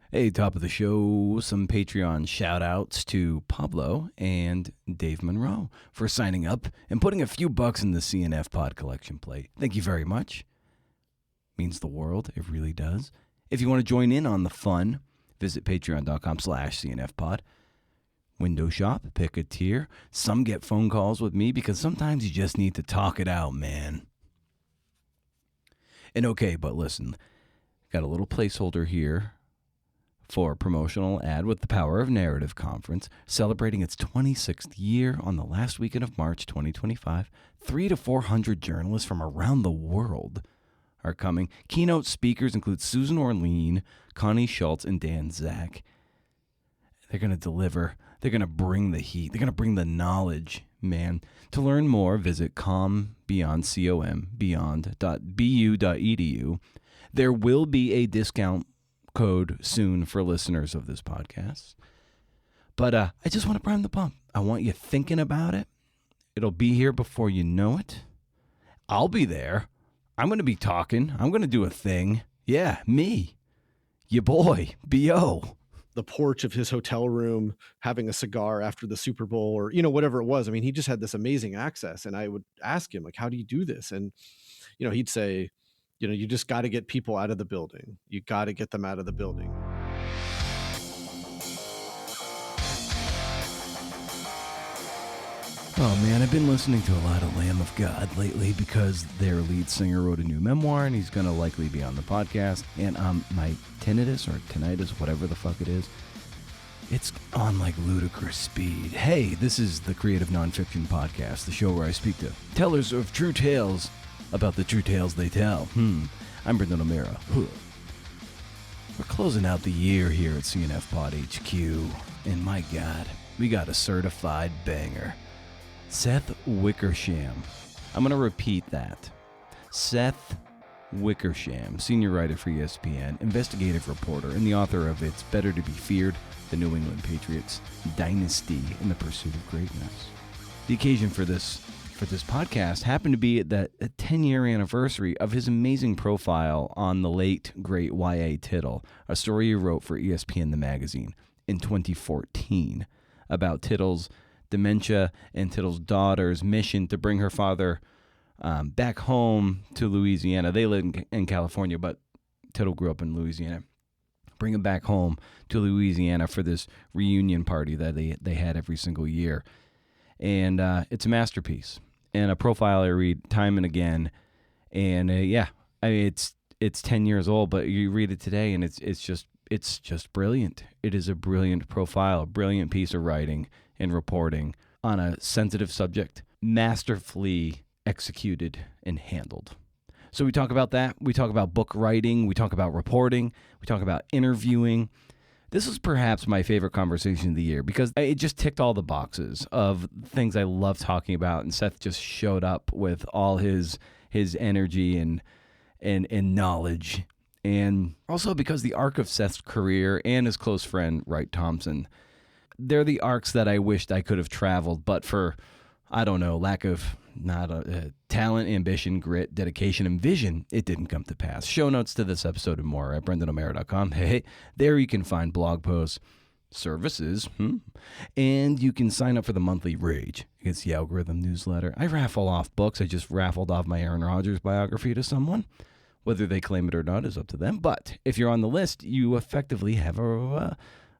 Hey, top of the show, some Patreon shout outs to Pablo and Dave Monroe for signing up and putting a few bucks in the CNF Pod collection plate. Thank you very much. Means the world. It really does. If you want to join in on the fun, visit patreon.com/CNFpod. Window shop, pick a tier. Some get phone calls with me because sometimes you just need to talk it out, man. And okay, but listen, got a little placeholder here for a promotional ad with the Power of Narrative Conference, celebrating its 26th year on the last weekend of March 2025. 300 to 400 journalists from around the world are coming. Keynote speakers include Susan Orlean, Connie Schultz, and Dan Zak. They're going to deliver. They're going to bring the heat. They're going to bring the knowledge, man. To learn more, visit beyond.bu.edu. There will be a discount code soon for listeners of this podcast. But I just want to prime the pump. I want you thinking about it. It'll be here before you know it. I'll be there. I'm going to be talking. I'm going to do a thing. Yeah, me. Your boy, B.O. The porch of his hotel room, having a cigar after the Super Bowl or, whatever it was. I mean, he just had this amazing access. And I would ask him, like, how do you do this? And, he'd say, you just got to get people out of the building. You got to get them out of the building. Oh man, I've been listening to a lot of Lamb of God lately because their lead singer wrote a new memoir and he's going to likely be on the podcast. And my tinnitus or tinnitus, whatever the fuck it is, it's on like ludicrous speed. Hey, this is the Creative Nonfiction Podcast, the show where I speak to tellers of true tales about the true tales they tell. I'm Brendan O'Meara. We're closing out the year here at CNF Pod HQ, and my God, we got a certified banger. Seth Wickersham. I'm going to repeat that. Seth Wickersham, senior writer for ESPN, investigative reporter, and the author of It's Better to Be Feared, the New England Patriots Dynasty in the Pursuit of Greatness. The occasion for this podcast happened to be the 10-year anniversary of his amazing profile on the late, great Y.A. Tittle, a story he wrote for ESPN the magazine in 2014 about Tittle's dementia and Tittle's daughter's mission to bring her father back home to Louisiana. They live in California, but Tittle grew up in Louisiana. Bring him back home to Louisiana for this reunion party that they had every single year. And it's a masterpiece and a profile I read time and again. And it's 10 years old, but you read it today and it's just brilliant. It is a brilliant profile, a brilliant piece of writing and reporting on a sensitive subject, masterfully executed and handled. So we talk about that. We talk about book writing. We talk about reporting. We talk about interviewing. This is perhaps my favorite conversation of the year because it just ticked all the boxes of things I love talking about. And Seth just showed up with all his energy and knowledge. And also because the arc of Seth's career and his close friend, Wright Thompson, they're the arcs that I wished I could have traveled, but for, I don't know, lack of talent, ambition, grit, dedication, and vision, it didn't come to pass. Show notes to this episode and more at brendanomeara.com. Hey, there you can find blog posts, services, and you can sign up for the monthly Rage Against the Algorithm newsletter. I raffle off books. I just raffled off my Aaron Rodgers biography to someone. Whether they claim it or not is up to them. But if you're on the list, you effectively have a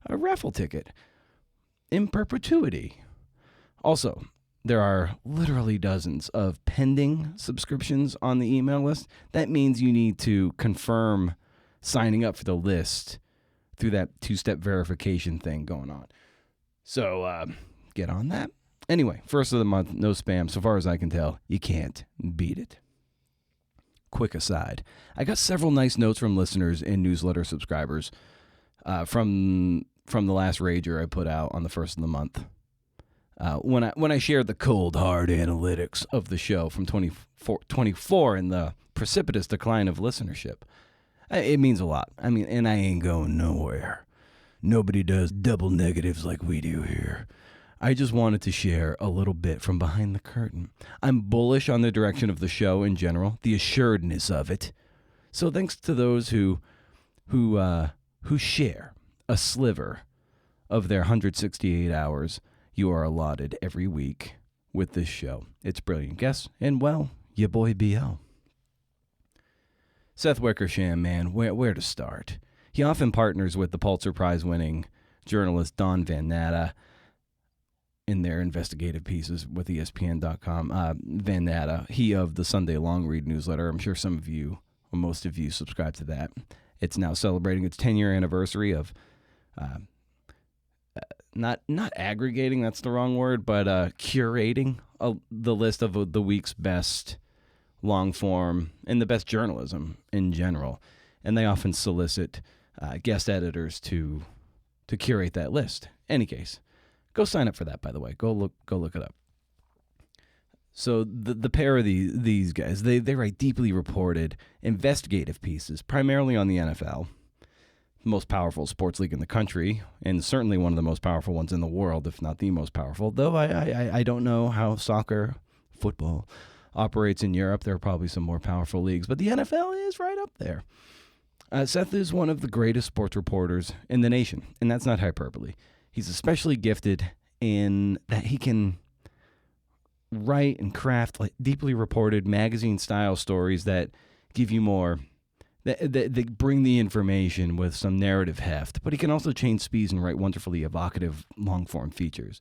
raffle ticket in perpetuity. Also, there are literally dozens of pending subscriptions on the email list. That means you need to confirm signing up for the list through that two-step verification thing going on. So get on that. Anyway, first of the month, no spam. So far as I can tell, you can't beat it. Quick aside, I got several nice notes from listeners and newsletter subscribers from the last Rager I put out on the first of the month. When I shared the cold, hard analytics of the show from 24 and the precipitous decline of listenership, it means a lot. I mean, and I ain't going nowhere. Nobody does double negatives like we do here. I just wanted to share a little bit from behind the curtain. I'm bullish on the direction of the show in general, the assuredness of it. So thanks to those who share a sliver of their 168 hours you are allotted every week with this show. It's brilliant guests and, well, your boy B.O. Seth Wickersham, man, where to start? He often partners with the Pulitzer Prize-winning journalist Don Van Natta in their investigative pieces with ESPN.com. Van Natta, he of the Sunday Long Read newsletter. I'm sure some of you, or most of you, subscribe to that. It's now celebrating its 10-year anniversary of not aggregating, that's the wrong word, but curating the list of the week's best long form and the best journalism in general. And they often solicit guest editors to curate that list. Any case, go sign up for that, by the way. Go look it up. So the pair of these guys, they write deeply reported investigative pieces, primarily on the NFL, the most powerful sports league in the country, and certainly one of the most powerful ones in the world, if not the most powerful. Though I don't know how soccer, football operates in Europe. There are probably some more powerful leagues, but the NFL is right up there. Seth is one of the greatest sports reporters in the nation, and that's not hyperbole. He's especially gifted in that he can write and craft like deeply reported magazine-style stories that give you more, that bring the information with some narrative heft, but he can also change speeds and write wonderfully evocative long-form features.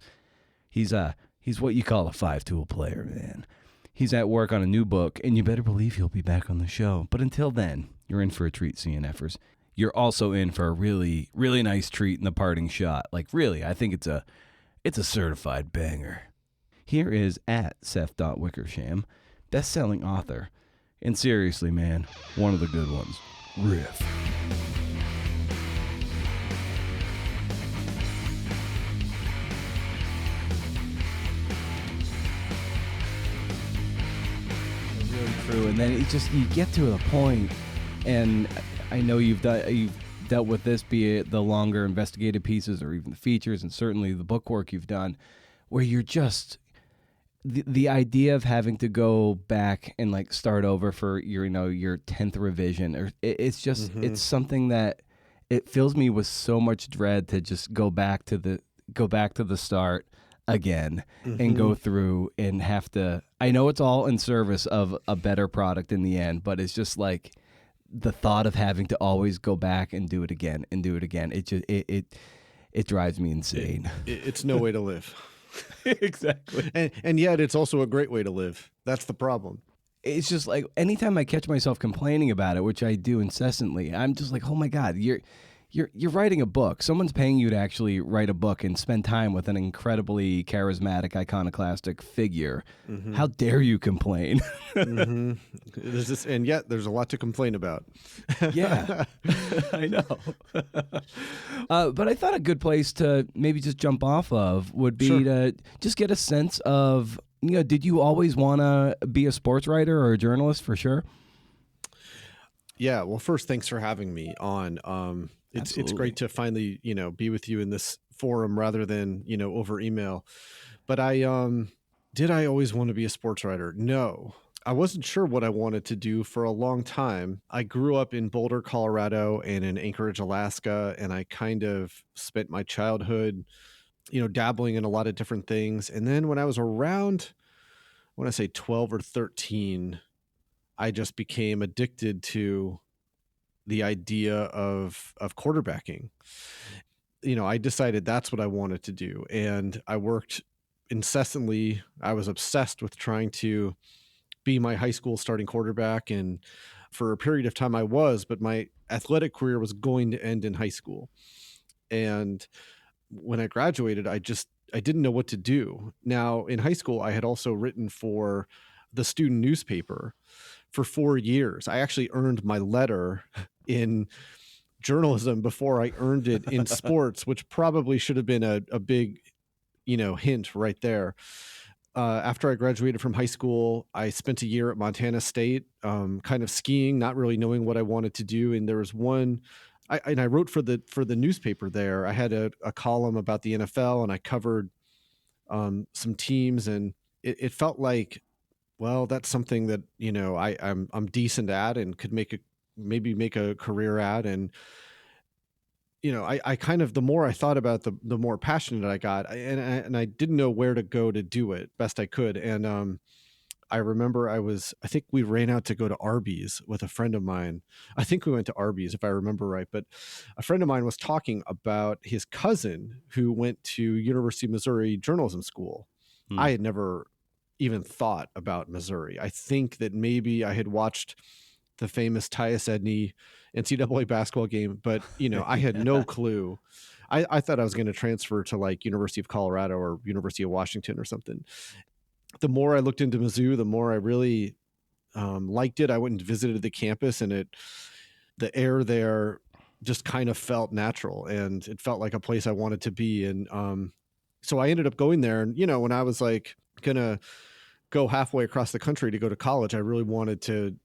He's what you call a five-tool player, man. He's at work on a new book, and you better believe he'll be back on the show. But until then, you're in for a treat, CNFers. You're also in for a really, really nice treat in the parting shot. Like, really, I think it's a certified banger. Here is at Seth.Wickersham, best-selling author. And seriously, man, one of the good ones. Riff. True, and then you get to a point, and I know you've dealt with this, be it the longer investigative pieces or even the features, and certainly the book work you've done, where you're just the idea of having to go back and like start over for your 10th revision, or it's just it's something that it fills me with so much dread to just go back to the start again and go through and have to. I know it's all in service of a better product in the end, but it's just like the thought of having to always go back and do it again and do it again. It just it drives me insane. It's no way to live. Exactly. And yet it's also a great way to live. That's the problem. It's just like anytime I catch myself complaining about it, which I do incessantly, I'm just like, oh my God, you're writing a book. Someone's paying you to actually write a book and spend time with an incredibly charismatic, iconoclastic figure. How dare you complain? And yet there's a lot to complain about. Yeah, I know. But I thought a good place to maybe just jump off of would be to just get a sense of, did you always want to be a sports writer or a journalist for sure? Yeah. Well, first, thanks for having me on. It's great to finally, be with you in this forum rather than, over email. But did I always want to be a sports writer? No, I wasn't sure what I wanted to do for a long time. I grew up in Boulder, Colorado and in Anchorage, Alaska. And I kind of spent my childhood, dabbling in a lot of different things. And then when I was around, I want to say 12 or 13, I just became addicted to the idea of quarterbacking. I decided that's what I wanted to do. And I worked incessantly. I was obsessed with trying to be my high school starting quarterback. And for a period of time I was, but my athletic career was going to end in high school. And when I graduated, I didn't know what to do. Now in high school, I had also written for the student newspaper for 4 years. I actually earned my letter in journalism before I earned it in sports, which probably should have been a big, hint right there. After I graduated from high school, I spent a year at Montana State, kind of skiing, not really knowing what I wanted to do. And there was I wrote for the newspaper there. I had a column about the NFL, and I covered some teams, and it felt like, well, that's something that, I'm decent at and could maybe make a career at. And, I kind of, the more I thought about the more passionate I got, and I didn't know where to go to do it best I could. And I remember I think we ran out to go to Arby's with a friend of mine. I think we went to Arby's if I remember right, but a friend of mine was talking about his cousin who went to University of Missouri journalism school. I had never even thought about Missouri. I think that maybe I had watched the famous Tyus Edney NCAA basketball game, but I had no clue. I thought I was going to transfer to like University of Colorado or University of Washington or something. The more I looked into Mizzou, the more I really liked it. I went and visited the campus, and the air there just kind of felt natural, and it felt like a place I wanted to be. And so I ended up going there. And when I was like gonna go halfway across the country to go to college, I really wanted to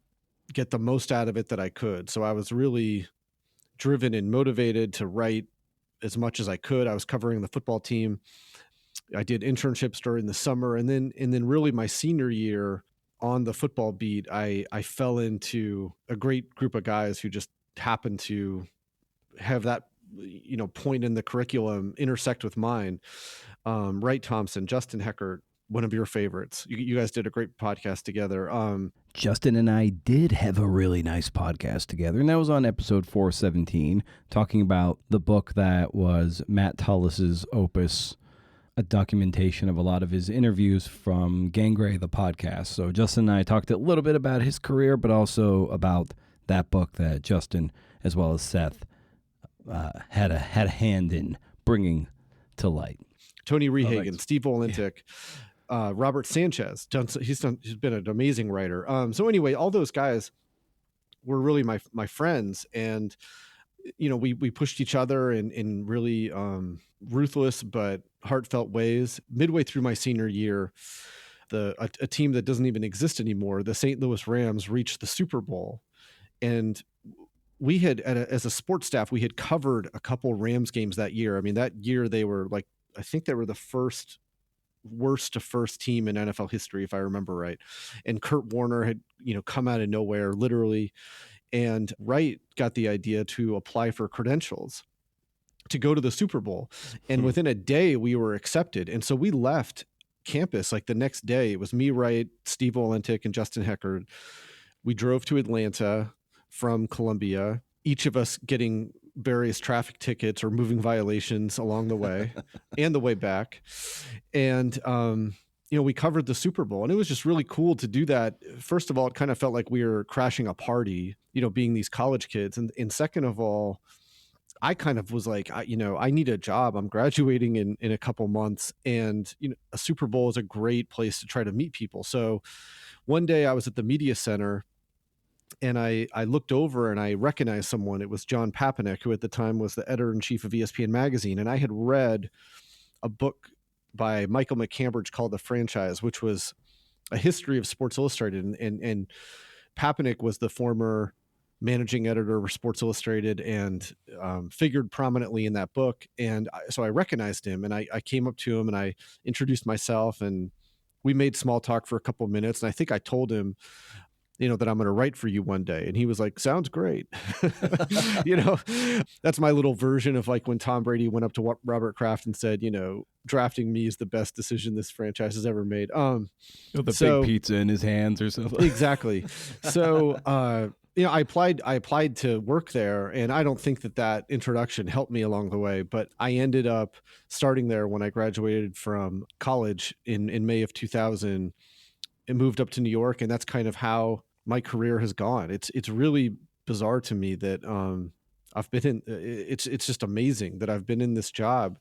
get the most out of it that I could. So I was really driven and motivated to write as much as I could. I was covering the football team. I did internships during the summer, and then really my senior year on the football beat, I fell into a great group of guys who just happened to have that point in the curriculum intersect with mine. Wright, Thompson, Justin Heckert, one of your favorites. You guys did a great podcast together. Justin and I did have a really nice podcast together, and that was on episode 417, talking about the book that was Matt Tullis's opus, a documentation of a lot of his interviews from Gangray, the podcast. So Justin and I talked a little bit about his career, but also about that book that Justin, as well as Seth, had a hand in bringing to light. Tony Rehagen, Steve Volintik, Robert Sanchez. He's been an amazing writer. So anyway, all those guys were really my friends, and we pushed each other in really ruthless but heartfelt ways. Midway through my senior year, a team that doesn't even exist anymore, the St. Louis Rams, reached the Super Bowl, and we had, as a sports staff, we had covered a couple Rams games that year. I mean, that year they were like, I think they were the worst to first team in NFL history, if I remember right. And Kurt Warner had, come out of nowhere, literally. And Wright got the idea to apply for credentials to go to the Super Bowl. And within a day we were accepted. And so we left campus like the next day. It was me, Wright, Steve Volintik, and Justin Heckert. We drove to Atlanta from Columbia, each of us getting various traffic tickets or moving violations along the way and the way back. And, we covered the Super Bowl, and it was just really cool to do that. First of all, it kind of felt like we were crashing a party, being these college kids. And second of all, I kind of was like, I need a job. I'm graduating in a couple months, and, a Super Bowl is a great place to try to meet people. So one day I was at the media center, and I looked over and I recognized someone. It was John Papanek, who at the time was the editor-in-chief of ESPN Magazine. And I had read a book by Michael McCambridge called The Franchise, which was a history of Sports Illustrated. And Papanek was the former managing editor of Sports Illustrated and figured prominently in that book. And so I recognized him, and I came up to him and I introduced myself, and we made small talk for a couple of minutes. And I think I told him, that I'm going to write for you one day. And he was like, sounds great. That's my little version of like when Tom Brady went up to Robert Kraft and said, drafting me is the best decision this franchise has ever made. With a big pizza in his hands or something. Exactly. So, I applied to work there, and I don't think that introduction helped me along the way, but I ended up starting there when I graduated from college in May of 2000 and moved up to New York. And that's kind of how my career has gone. It's really bizarre to me that I've been in. It's just amazing that I've been in this job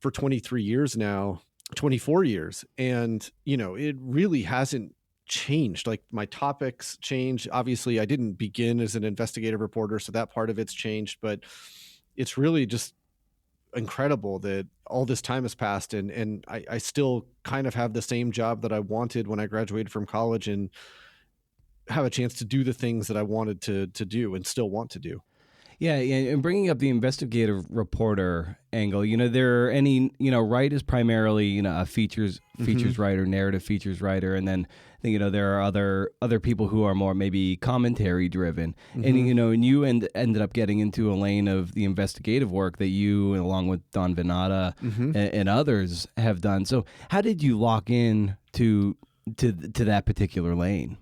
for 23 years now, 24 years, and it really hasn't changed. Like my topics change. Obviously, I didn't begin as an investigative reporter, so that part of it's changed. But it's really just incredible that all this time has passed, and I still kind of have the same job that I wanted when I graduated from college, and have a chance to do the things that I wanted to do and still want to do. Yeah, and bringing up the investigative reporter angle, there are any, Wright is primarily, a features writer, narrative features writer, and then there are other people who are more maybe commentary driven, and and you ended up getting into a lane of the investigative work that you, along with Don Venata and others, have done. So, how did you lock in to that particular lane?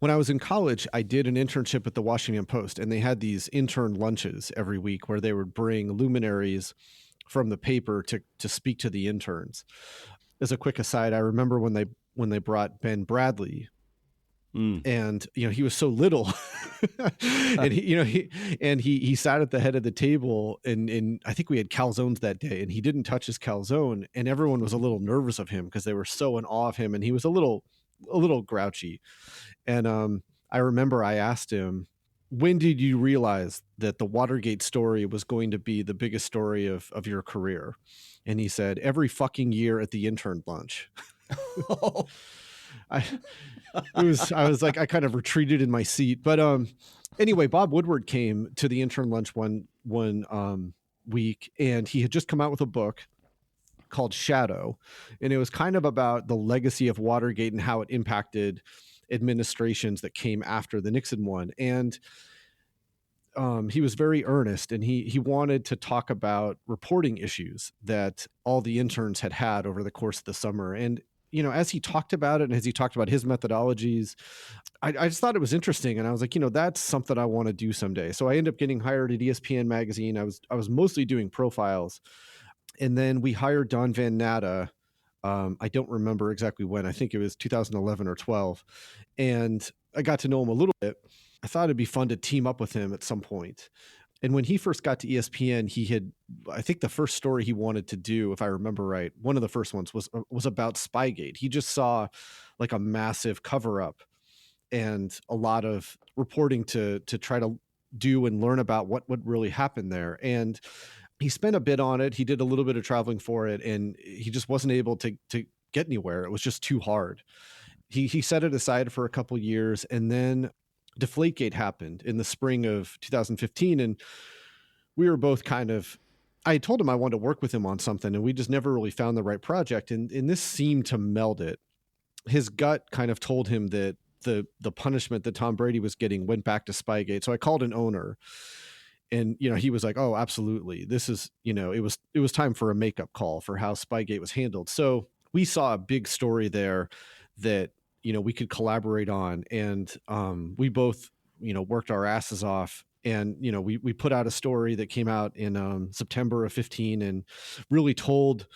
When I was in college, I did an internship at the Washington Post, and they had these intern lunches every week where they would bring luminaries from the paper to speak to the interns. As a quick aside, I remember when they brought Ben Bradlee, and he was so little, and he sat at the head of the table, and I think we had calzones that day, and he didn't touch his calzone, and everyone was a little nervous of him because they were so in awe of him, and he was a little grouchy. And I remember I asked him, when did you realize that the Watergate story was going to be the biggest story of your career? And he said, every fucking year at the intern lunch. I was like, I kind of retreated in my seat. But anyway, Bob Woodward came to the intern lunch one week, and he had just come out with a book called Shadow. And it was kind of about the legacy of Watergate and how it impacted administrations that came after the Nixon one. And he was very earnest, and he wanted to talk about reporting issues that all the interns had over the course of the summer. And as he talked about it, and as he talked about his methodologies, I just thought it was interesting. And I was like, that's something I want to do someday. So I ended up getting hired at ESPN magazine. I was mostly doing profiles, and then we hired Don Van Natta. I don't remember exactly when. I think it was 2011 or 12. And I got to know him a little bit. I thought it'd be fun to team up with him at some point. And when he first got to ESPN, I think the first story he wanted to do, if I remember right, one of the first ones was about Spygate. He just saw like a massive cover up and a lot of reporting to try to do and learn about what really happened there. And he spent a bit on it. He did a little bit of traveling for it, and he just wasn't able to get anywhere. It was just too hard. He set it aside for a couple years, and then Deflategate happened in the spring of 2015. And we were both I told him I wanted to work with him on something, and we just never really found the right project. And this seemed to meld it. His gut kind of told him that the punishment that Tom Brady was getting went back to Spygate. So I called an owner, and he was like, oh, absolutely, this is, it was time for a makeup call for how Spygate was handled. So we saw a big story there that we could collaborate on, and we both worked our asses off, and we put out a story that came out in September of 15 and really told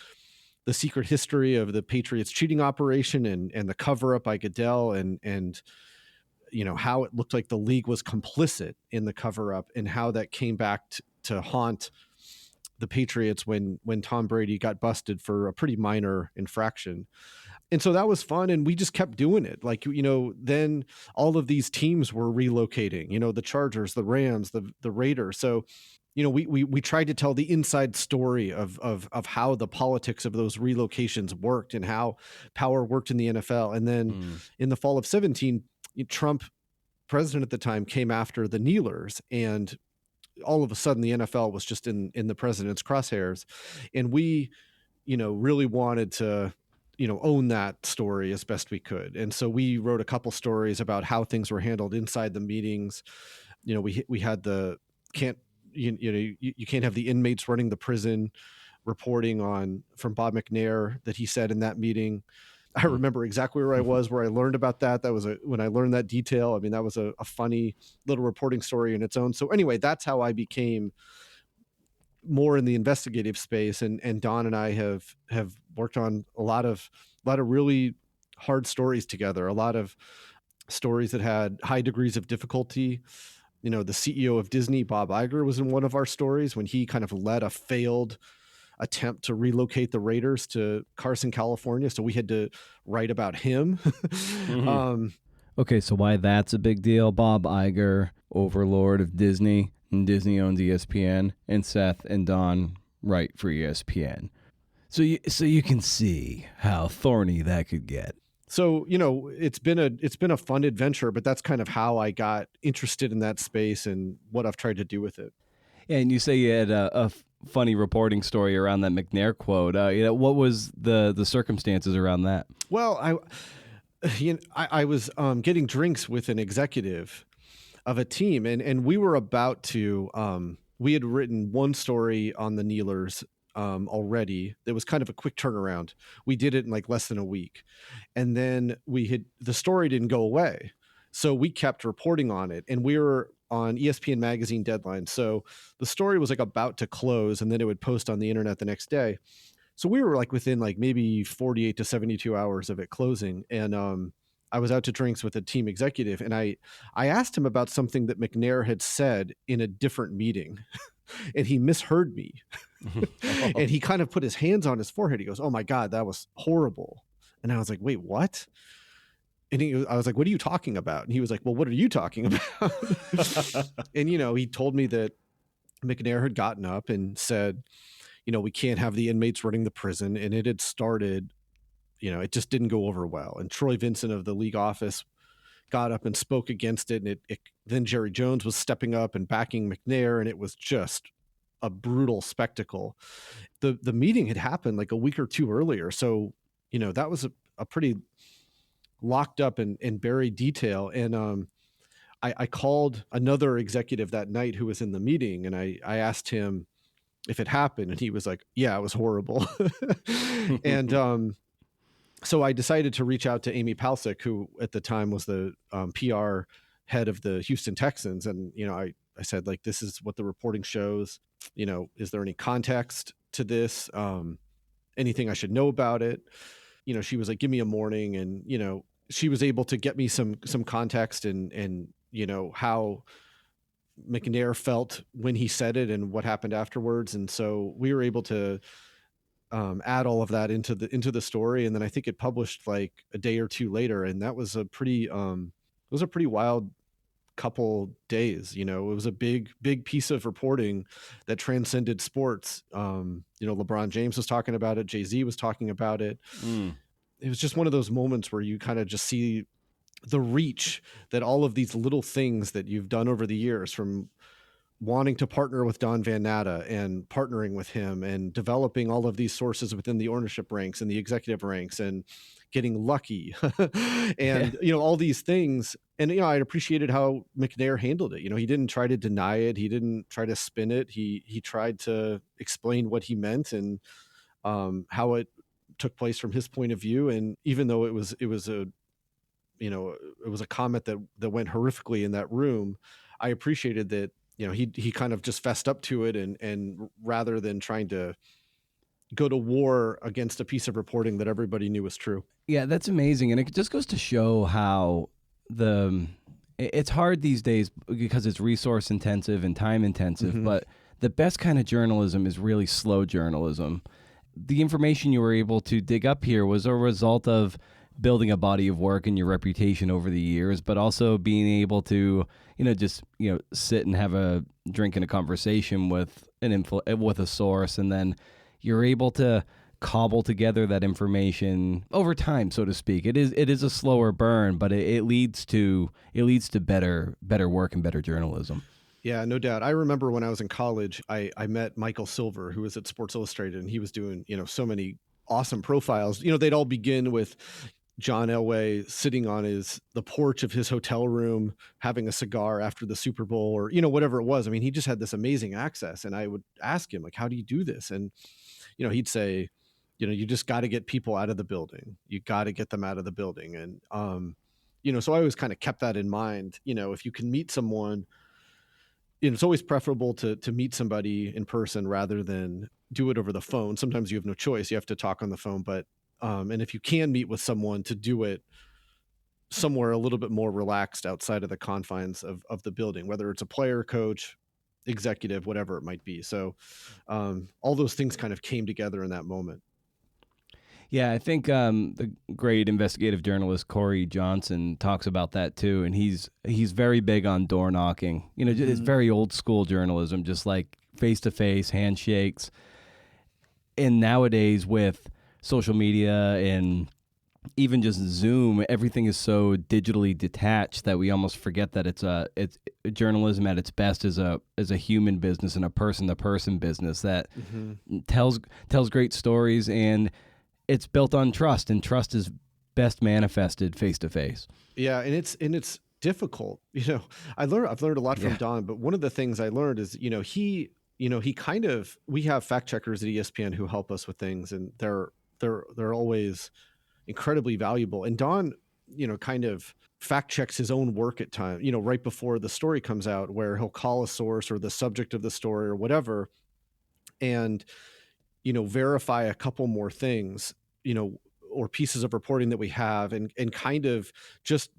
the secret history of the Patriots cheating operation and the cover up by Goodell, and how it looked like the league was complicit in the cover up, and how that came back to haunt the Patriots when Tom Brady got busted for a pretty minor infraction. And so that was fun, and we just kept doing it. Like, then all of these teams were relocating, the Chargers, the Rams, the Raiders. So, we tried to tell the inside story of how the politics of those relocations worked and how power worked in the NFL. And then in the fall of 17, Trump, president at the time, came after the kneelers, and all of a sudden the NFL was just in the president's crosshairs. And we, really wanted to, own that story as best we could. And so we wrote a couple stories about how things were handled inside the meetings. We had you can't have the inmates running the prison reporting from Bob McNair that he said in that meeting. I remember exactly where I was, where I learned about that. That was when I learned that detail. I mean, that was a funny little reporting story in its own. So anyway, that's how I became more in the investigative space. And Don and I have worked on a lot of really hard stories together, a lot of stories that had high degrees of difficulty. The CEO of Disney, Bob Iger, was in one of our stories when he kind of led a failed attempt to relocate the Raiders to Carson, California. So we had to write about him. Okay, so why that's a big deal? Bob Iger, overlord of Disney, and Disney owns ESPN, and Seth and Don write for ESPN. So you can see how thorny that could get. So, it's been a fun adventure, but that's kind of how I got interested in that space and what I've tried to do with it. Yeah, and you say you had a funny reporting story around that McNair quote. What was the circumstances around that? Well, I was getting drinks with an executive of a team, and we were about to. We had written one story on the Kneelers already. It was kind of a quick turnaround. We did it in like less than a week, and then the story didn't go away, so we kept reporting on it, and we were on ESPN magazine deadline. So the story was like about to close, and then it would post on the internet the next day. So we were like within like maybe 48 to 72 hours of it closing. And I was out to drinks with a team executive, and I asked him about something that McNair had said in a different meeting. And he misheard me. And he kind of put his hands on his forehead. He goes, "Oh my God, that was horrible." And I was like, "Wait, what?" And I was like, "What are you talking about?" And he was like, "Well, what are you talking about?" And, he told me that McNair had gotten up and said, "We can't have the inmates running the prison." And it had started, it just didn't go over well. And Troy Vincent of the league office got up and spoke against it. And then Jerry Jones was stepping up and backing McNair. And it was just a brutal spectacle. The meeting had happened like a week or two earlier. So, that was a pretty locked up and buried detail. And I called another executive that night who was in the meeting, and I asked him if it happened, and he was like, "Yeah, it was horrible." And so I decided to reach out to Amy Palcic, who at the time was the PR head of the Houston Texans. And, I said, like, "This is what the reporting shows. Is there any context to this? Anything I should know about it?" She was like, "Give me a morning." And, she was able to get me some context and how McNair felt when he said it and what happened afterwards. And so we were able to add all of that into the story. And then I think it published like a day or two later. And that was a pretty wild couple days. It was a big piece of reporting that transcended sports. LeBron James was talking about it. Jay-Z was talking about it. It was just one of those moments where you kind of just see the reach that all of these little things that you've done over the years, from wanting to partner with Don Van Natta and partnering with him and developing all of these sources within the ownership ranks and the executive ranks and getting lucky and, all these things. And, I appreciated how McNair handled it. He didn't try to deny it. He didn't try to spin it. He tried to explain what he meant and how it took place from his point of view. And even though it was a comment that went horrifically in that room, I appreciated that, he kind of just fessed up to it and rather than trying to go to war against a piece of reporting that everybody knew was true. Yeah, that's amazing. And it just goes to show how it's hard these days because it's resource intensive and time intensive, but the best kind of journalism is really slow journalism. The information you were able to dig up here was a result of building a body of work and your reputation over the years, but also being able to, just sit and have a drink and a conversation with with a source, and then you're able to cobble together that information over time, so to speak. It is a slower burn, but it leads to better work and better journalism. Yeah, no doubt. I remember when I was in college, I met Michael Silver, who was at Sports Illustrated, and he was doing, so many awesome profiles. They'd all begin with John Elway sitting on the porch of his hotel room, having a cigar after the Super Bowl or, whatever it was. I mean, he just had this amazing access. And I would ask him, like, "How do you do this?" And, he'd say, "You just got to get people out of the building. You got to get them out of the building." And, so I always kind of kept that in mind. If you can meet someone, it's always preferable to meet somebody in person rather than do it over the phone. Sometimes you have no choice. You have to talk on the phone, but and if you can meet with someone, to do it somewhere a little bit more relaxed outside of the confines of the building, whether it's a player, coach, executive, whatever it might be. So all those things kind of came together in that moment. Yeah, I think the great investigative journalist Corey Johnson talks about that too, and he's very big on door knocking. It's very old school journalism, just like face-to-face handshakes. And nowadays with social media and even just Zoom, everything is so digitally detached that we almost forget that it's journalism at its best is a human business and a person to person business that Mm-hmm. tells great stories, and it's built on trust, and trust is best manifested face to face. Yeah, and it's difficult. I've learned a lot from Yeah. Don, but one of the things I learned is, he kind of, we have fact checkers at ESPN who help us with things, and they're always incredibly valuable. And Don, kind of fact checks his own work at times, right before the story comes out, where he'll call a source or the subject of the story or whatever, and verify a couple more things, or pieces of reporting that we have, and kind of just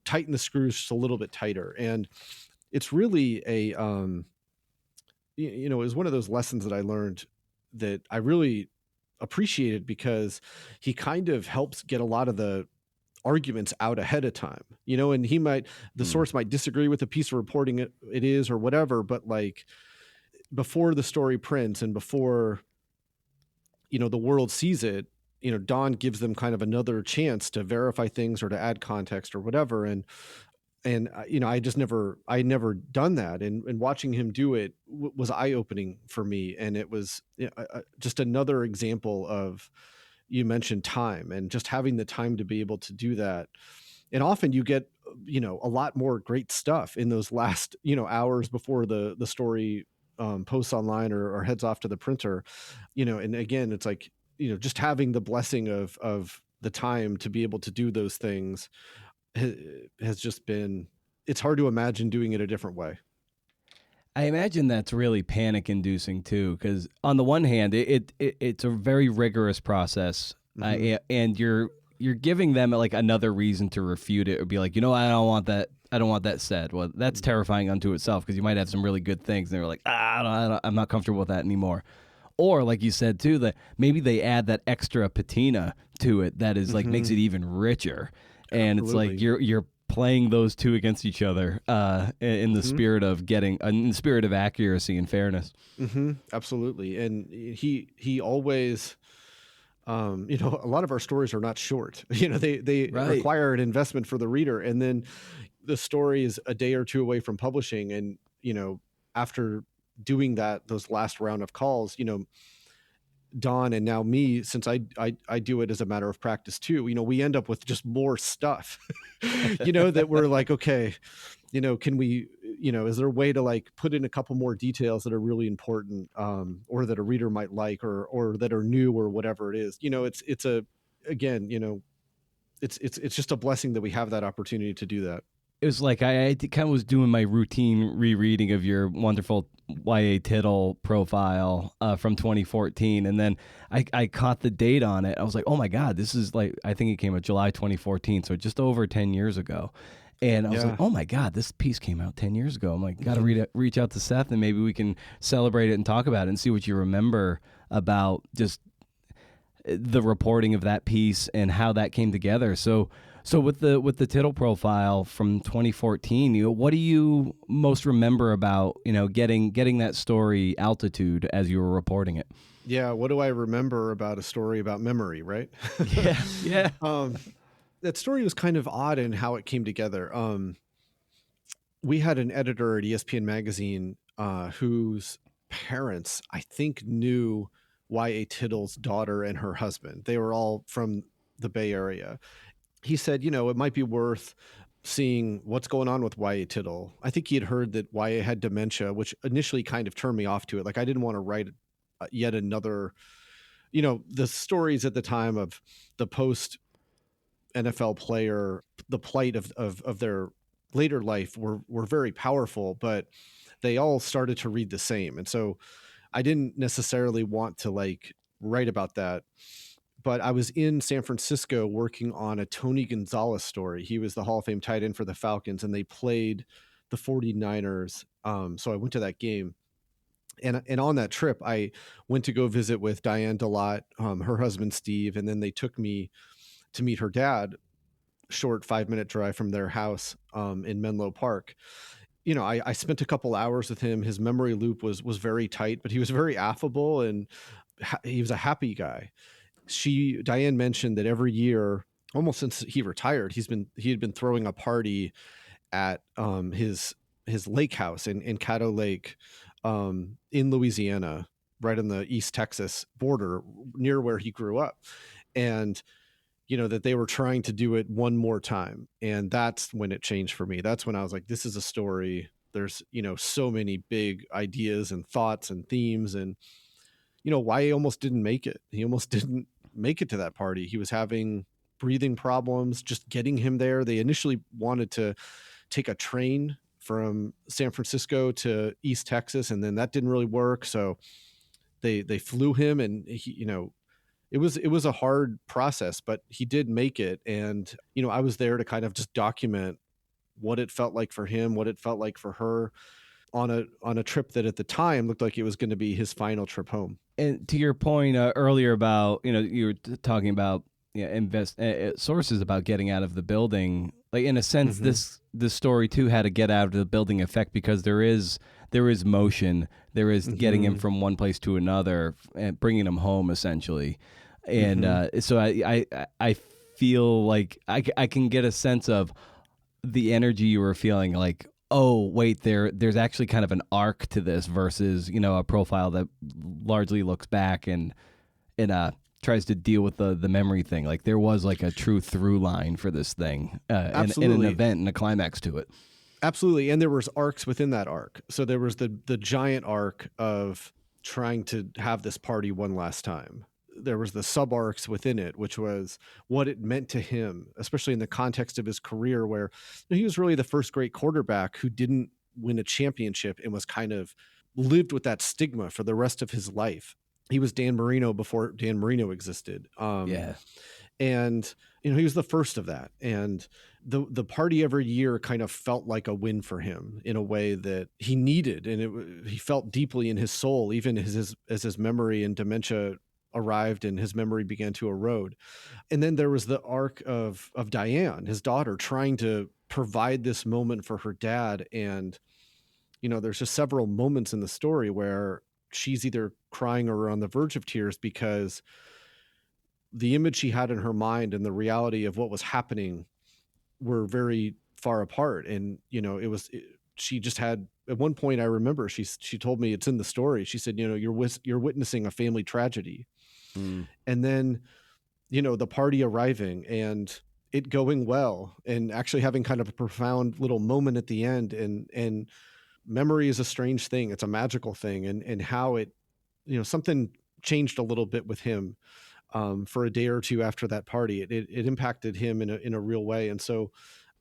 tighten the screws just a little bit tighter. And it's really it was one of those lessons that I learned that I really appreciated, because he kind of helps get a lot of the arguments out ahead of time, and the Mm. source might disagree with the piece of reporting it is or whatever, but like before the story prints and before the world sees it, Don gives them kind of another chance to verify things or to add context or whatever. And I never done that. And watching him do it was eye opening for me. And it was just another example of, you mentioned time, and just having the time to be able to do that. And often you get, a lot more great stuff in those last, hours before the story posts online or heads off to the printer, and again, it's like, just having the blessing of the time to be able to do those things has just been, it's hard to imagine doing it a different way. I imagine that's really panic inducing too, because on the one hand, it's a very rigorous process, Mm-hmm. and you're giving them like another reason to refute it or be like, I don't want that. I don't want that said. Well, that's terrifying unto itself, because you might have some really good things, and they're like, I'm not comfortable with that anymore. Or like you said too, that maybe they add that extra patina to it that is like makes Mm-hmm. it even richer, and it's like Absolutely. you're playing those two against each other in the Mm-hmm. spirit of in the spirit of accuracy and fairness. Mm-hmm. Absolutely. And he always, a lot of our stories are not short. They Right. require an investment for the reader, and then the story is a day or two away from publishing. And after doing those last round of calls, Don and now me, since I do it as a matter of practice too, we end up with just more stuff, that we're like, okay, can we, is there a way to like put in a couple more details that are really important, or that a reader might like, or that are new, or whatever it is. It's a, again, it's just a blessing that we have that opportunity to do that. It was like I kind of was doing my routine rereading of your wonderful YA Tittle profile from 2014, and then I caught the date on it. I was like, oh my god, this is like, I think it came out July 2014, so just over 10 years ago. And I was like, Yeah. oh my god, this piece came out 10 years ago. I'm like, gotta Mhm. reach out to Seth, and maybe we can celebrate it and talk about it and see what you remember about just the reporting of that piece and how that came together. So with the Tittle profile from 2014, what do you most remember about getting that story altitude as you were reporting it? Yeah. What do I remember about a story about memory, right? Yeah, yeah. um, that story was kind of odd in how it came together. We had an editor at ESPN magazine, whose parents, I think, knew Y.A. Tittle's daughter and her husband. They were all from the Bay Area. He said, it might be worth seeing what's going on with Y.A. Tittle. I think he had heard that Y.A. had dementia, which initially kind of turned me off to it. Like, I didn't want to write yet another, the stories at the time of the post NFL player, the plight of their later life were very powerful, but they all started to read the same. And so I didn't necessarily want to like write about that. But I was in San Francisco working on a Tony Gonzalez story. He was the Hall of Fame tight end for the Falcons, and they played the 49ers. So I went to that game. And on that trip, I went to go visit with Diane DeLotte, her husband Steve, and then they took me to meet her dad, short 5-minute drive from their house, in Menlo Park. I spent a couple hours with him. His memory loop was very tight, but he was very affable, and he was a happy guy. Diane mentioned that every year almost since he retired, he had been throwing a party at his lake house in Caddo Lake, in Louisiana, right on the East Texas border, near where he grew up. And that they were trying to do it one more time. And that's when it changed for me. That's when I was like, this is a story. There's, so many big ideas and thoughts and themes, and, why he almost didn't make it. He almost didn't make it to that party. He was having breathing problems, just getting him there. They initially wanted to take a train from San Francisco to East Texas, and then that didn't really work. So they flew him, and he, it was a hard process, but he did make it. And I was there to kind of just document what it felt like for him, what it felt like for her, on a trip that at the time looked like it was going to be his final trip home. And to your point earlier about, you were talking about sources about getting out of the building. Like, in a sense, this story too had to get out of the building effect, because there is motion, there is getting him from one place to another and bringing him home, essentially. And so I feel like I can get a sense of the energy you were feeling, like, oh wait, there's actually kind of an arc to this versus a profile that largely looks back and tries to deal with the memory thing. Like, there was like a true through line for this thing, and an event and a climax to it. Absolutely. And there was arcs within that arc. So there was the giant arc of trying to have this party one last time. There was the sub arcs within it, which was what it meant to him, especially in the context of his career, where he was really the first great quarterback who didn't win a championship and was kind of lived with that stigma for the rest of his life. He was Dan Marino before Dan Marino existed. And he was the first of that. And the party every year kind of felt like a win for him in a way that he needed, and he felt deeply in his soul, even as his memory and dementia arrived and his memory began to erode. And then there was the arc of Diane, his daughter, trying to provide this moment for her dad. And there's just several moments in the story where she's either crying or on the verge of tears, because the image she had in her mind and the reality of what was happening were very far apart. And she just had, at one point, I remember she told me, it's in the story, she said, you're witnessing a family tragedy. And then the party arriving and it going well, and actually having kind of a profound little moment at the end. And memory is a strange thing, it's a magical thing. And how it, something changed a little bit with him for a day or two after that party. It impacted him in a real way. And so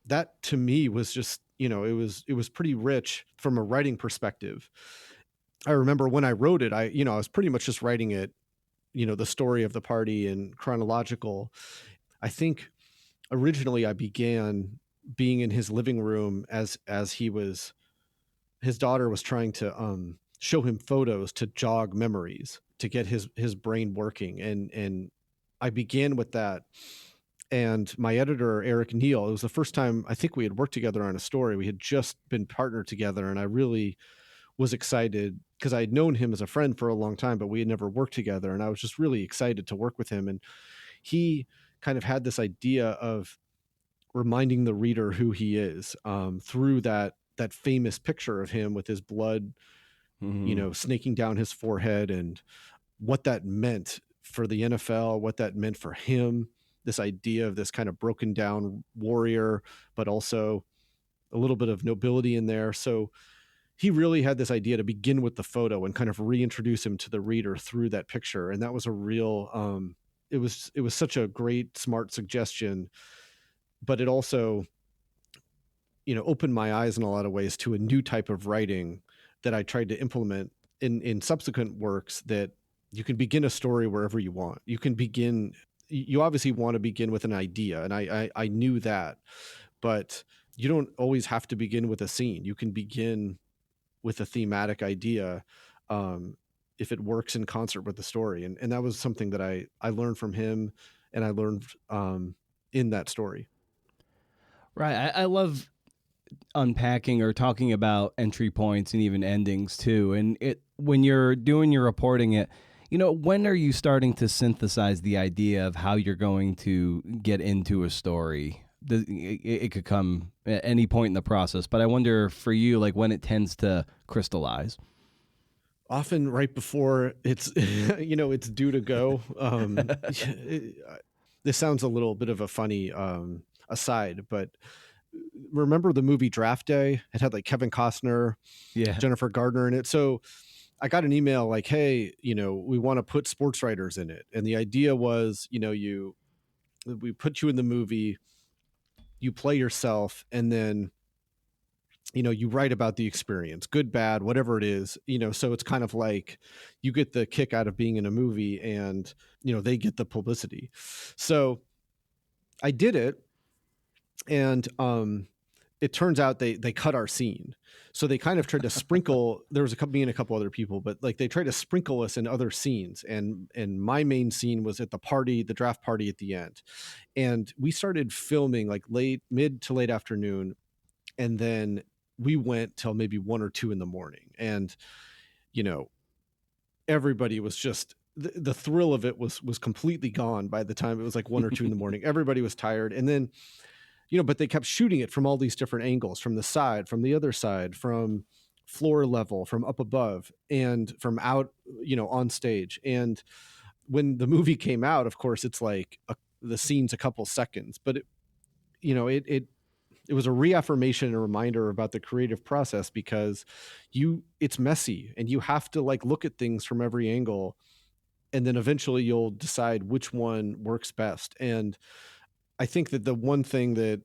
that, to me, was just, it was pretty rich from a writing perspective. I remember when I wrote it, I was pretty much just writing it, the story of the party in chronological. I think originally I began being in his living room as his daughter was trying to show him photos to jog memories, to get his brain working. And I began with that. And my editor, Eric Neal, it was the first time I think we had worked together on a story. We had just been partnered together, and I really was excited because I had known him as a friend for a long time, but we had never worked together. And I was just really excited to work with him. And he kind of had this idea of reminding the reader who he is, through that famous picture of him with his blood, snaking down his forehead, and what that meant for the NFL, what that meant for him, this idea of this kind of broken down warrior, but also a little bit of nobility in there. So he really had this idea to begin with the photo and kind of reintroduce him to the reader through that picture. And that was a real, it was such a great, smart suggestion, but it also, opened my eyes in a lot of ways to a new type of writing that I tried to implement in subsequent works, that you can begin a story wherever you want. You obviously want to begin with an idea. And I knew that, but you don't always have to begin with a scene. You can begin with a thematic idea, if it works in concert with the story. And that was something that I learned from him, and I learned in that story. Right. I love unpacking or talking about entry points and even endings too. And when you're doing your reporting, When are you starting to synthesize the idea of how you're going to get into a story? It could come at any point in the process, but I wonder for you, like when it tends to crystallize. Often right before it's, it's due to go. This sounds a little bit of a funny aside, but remember the movie Draft Day? It had like Kevin Costner, Yeah. Jennifer Gardner in it. So I got an email like, hey, we want to put sports writers in it. And the idea was, we put you in the movie, you play yourself, and then, you write about the experience, good, bad, whatever it is, so it's kind of like you get the kick out of being in a movie and, they get the publicity. So I did it. And, it turns out they cut our scene. So they kind of tried to sprinkle, there was me and a couple other people, but like they tried to sprinkle us in other scenes. And my main scene was at the draft party at the end. And we started filming like mid to late afternoon. And then we went till maybe 1 or 2 in the morning. And, everybody was just, the thrill of it was completely gone by the time it was like 1 or 2 in the morning. Everybody was tired. And then, but they kept shooting it from all these different angles, from the side, from the other side, from floor level, from up above, and from out, on stage. And when the movie came out, of course, it's like the scene's a couple seconds, but it was a reaffirmation and a reminder about the creative process, because it's messy and you have to like look at things from every angle. And then eventually you'll decide which one works best. And I think that the one thing that,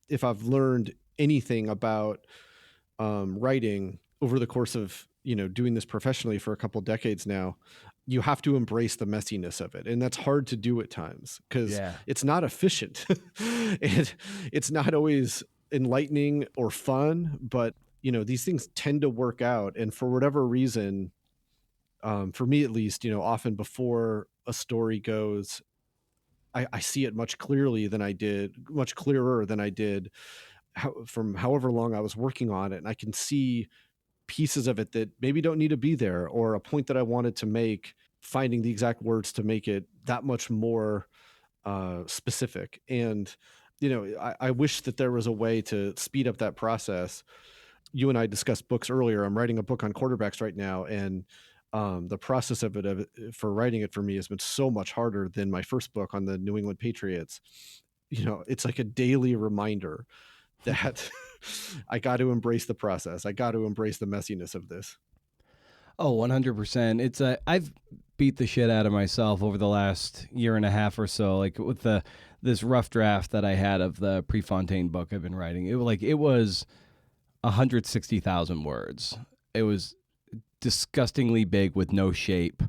if I've learned anything about writing over the course of, doing this professionally for a couple decades now, you have to embrace the messiness of it. And that's hard to do at times because it's not efficient. It's not always enlightening or fun, but, these things tend to work out. And for whatever reason, for me at least, often before a story goes, I see it much clearer than I did from however long I was working on it. And I can see pieces of it that maybe don't need to be there, or a point that I wanted to make, finding the exact words to make it that much more specific. And, I wish that there was a way to speed up that process. You and I discussed books earlier. I'm writing a book on quarterbacks right now. And the process of it for writing it for me has been so much harder than my first book on the New England Patriots. It's like a daily reminder that I got to embrace the process. I got to embrace the messiness of this. Oh, 100%. It's I've beat the shit out of myself over the last year and a half or so, like with this rough draft that I had of the Prefontaine book I've been writing. It was 160,000 words. It was disgustingly big with no shape,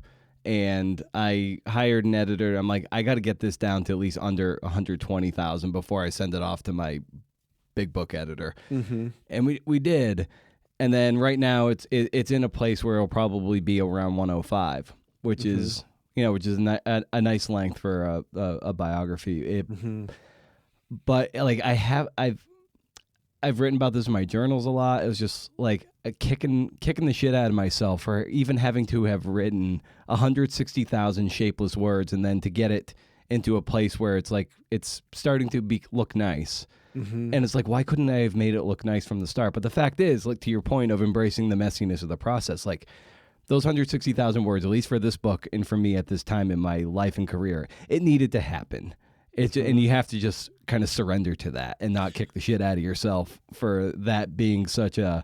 and I hired an editor. I'm like, I got to get this down to at least under 120,000 before I send it off to my big book editor. Mm-hmm. And we did, and then right now it's in a place where it'll probably be around 105, which mm-hmm. is a nice length for a biography. Mm-hmm. But like I've written about this in my journals a lot. It was just like kicking the shit out of myself for even having to have written 160,000 shapeless words, and then to get it into a place where it's like it's starting to look nice. Mm-hmm. And it's like, why couldn't I have made it look nice from the start? But the fact is, like, to your point of embracing the messiness of the process, like those 160,000 words, at least for this book and for me at this time in my life and career, it needed to happen. And you have to just kind of surrender to that and not kick the shit out of yourself for that being such a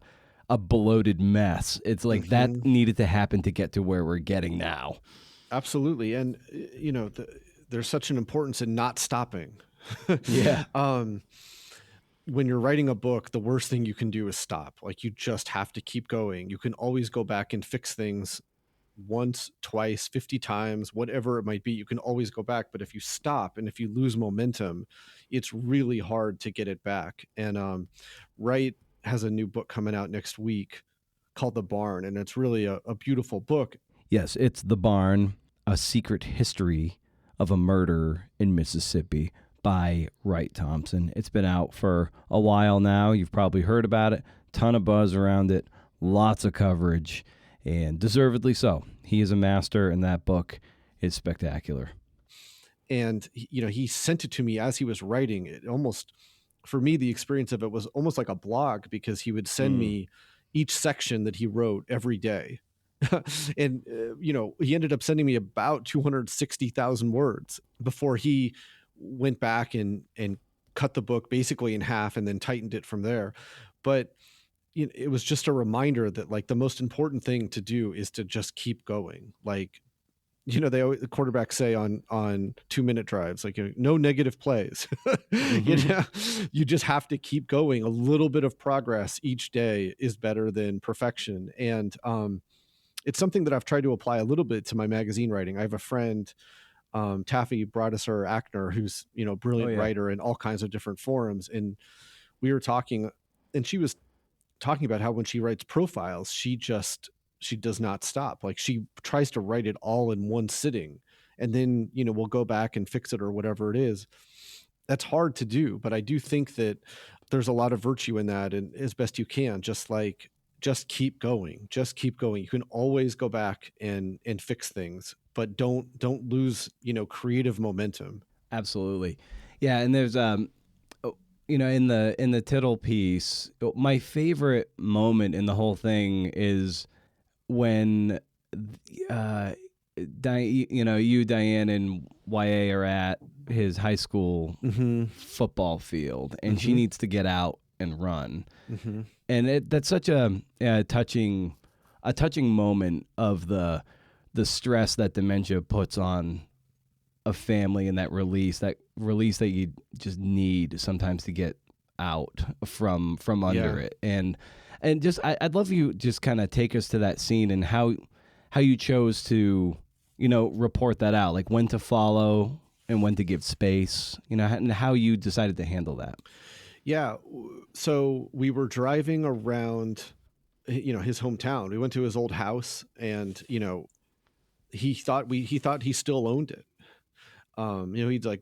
bloated mess. It's like mm-hmm. that needed to happen to get to where we're getting now. Absolutely. And, there's such an importance in not stopping. Yeah. When you're writing a book, the worst thing you can do is stop. Like, you just have to keep going. You can always go back and fix things once, twice, 50 times, whatever it might be. You can always go back. But if you stop and if you lose momentum, it's really hard to get it back. And Wright has a new book coming out next week called The Barn, and it's really a beautiful book. Yes, it's The Barn, A Secret History of a Murder in Mississippi by Wright Thompson. It's been out for a while now. You've probably heard about it. Ton of buzz around it. Lots of coverage. and deservedly so. He is a master, and that book is spectacular. And he sent it to me as he was writing it. Almost, for me, the experience of it was almost like a blog, because he would send me each section that he wrote every day. And he ended up sending me about 260,000 words before he went back and cut the book basically in half and then tightened it from there. But it was just a reminder that, like, the most important thing to do is to just keep going. Like, the quarterbacks say on 2-minute drives, like, no negative plays. You just have to keep going. A little bit of progress each day is better than perfection. And it's something that I've tried to apply a little bit to my magazine writing. I have a friend, Taffy Brodesser Ackner, who's, brilliant writer in all kinds of different forums. And we were talking, and she was talking about how when she writes profiles, she does not stop. Like, she tries to write it all in one sitting, and then, we'll go back and fix it or whatever it is. That's hard to do, but I do think that there's a lot of virtue in that, and as best you can, just keep going. Just keep going. You can always go back and fix things, but don't lose, creative momentum. Absolutely. Yeah. And there's, in the tittle piece, my favorite moment in the whole thing is when, Diane, and YA are at his high school football field, and she needs to get out and run. And that's such a touching moment of the stress that dementia puts on a family, and that release that you just need sometimes to get out from under it. And just I'd love you just kind of take us to that scene and how you chose to report that out, like when to follow and when to give space, and how you decided to handle that. Yeah. So we were driving around, his hometown. We went to his old house, and, he thought he still owned it.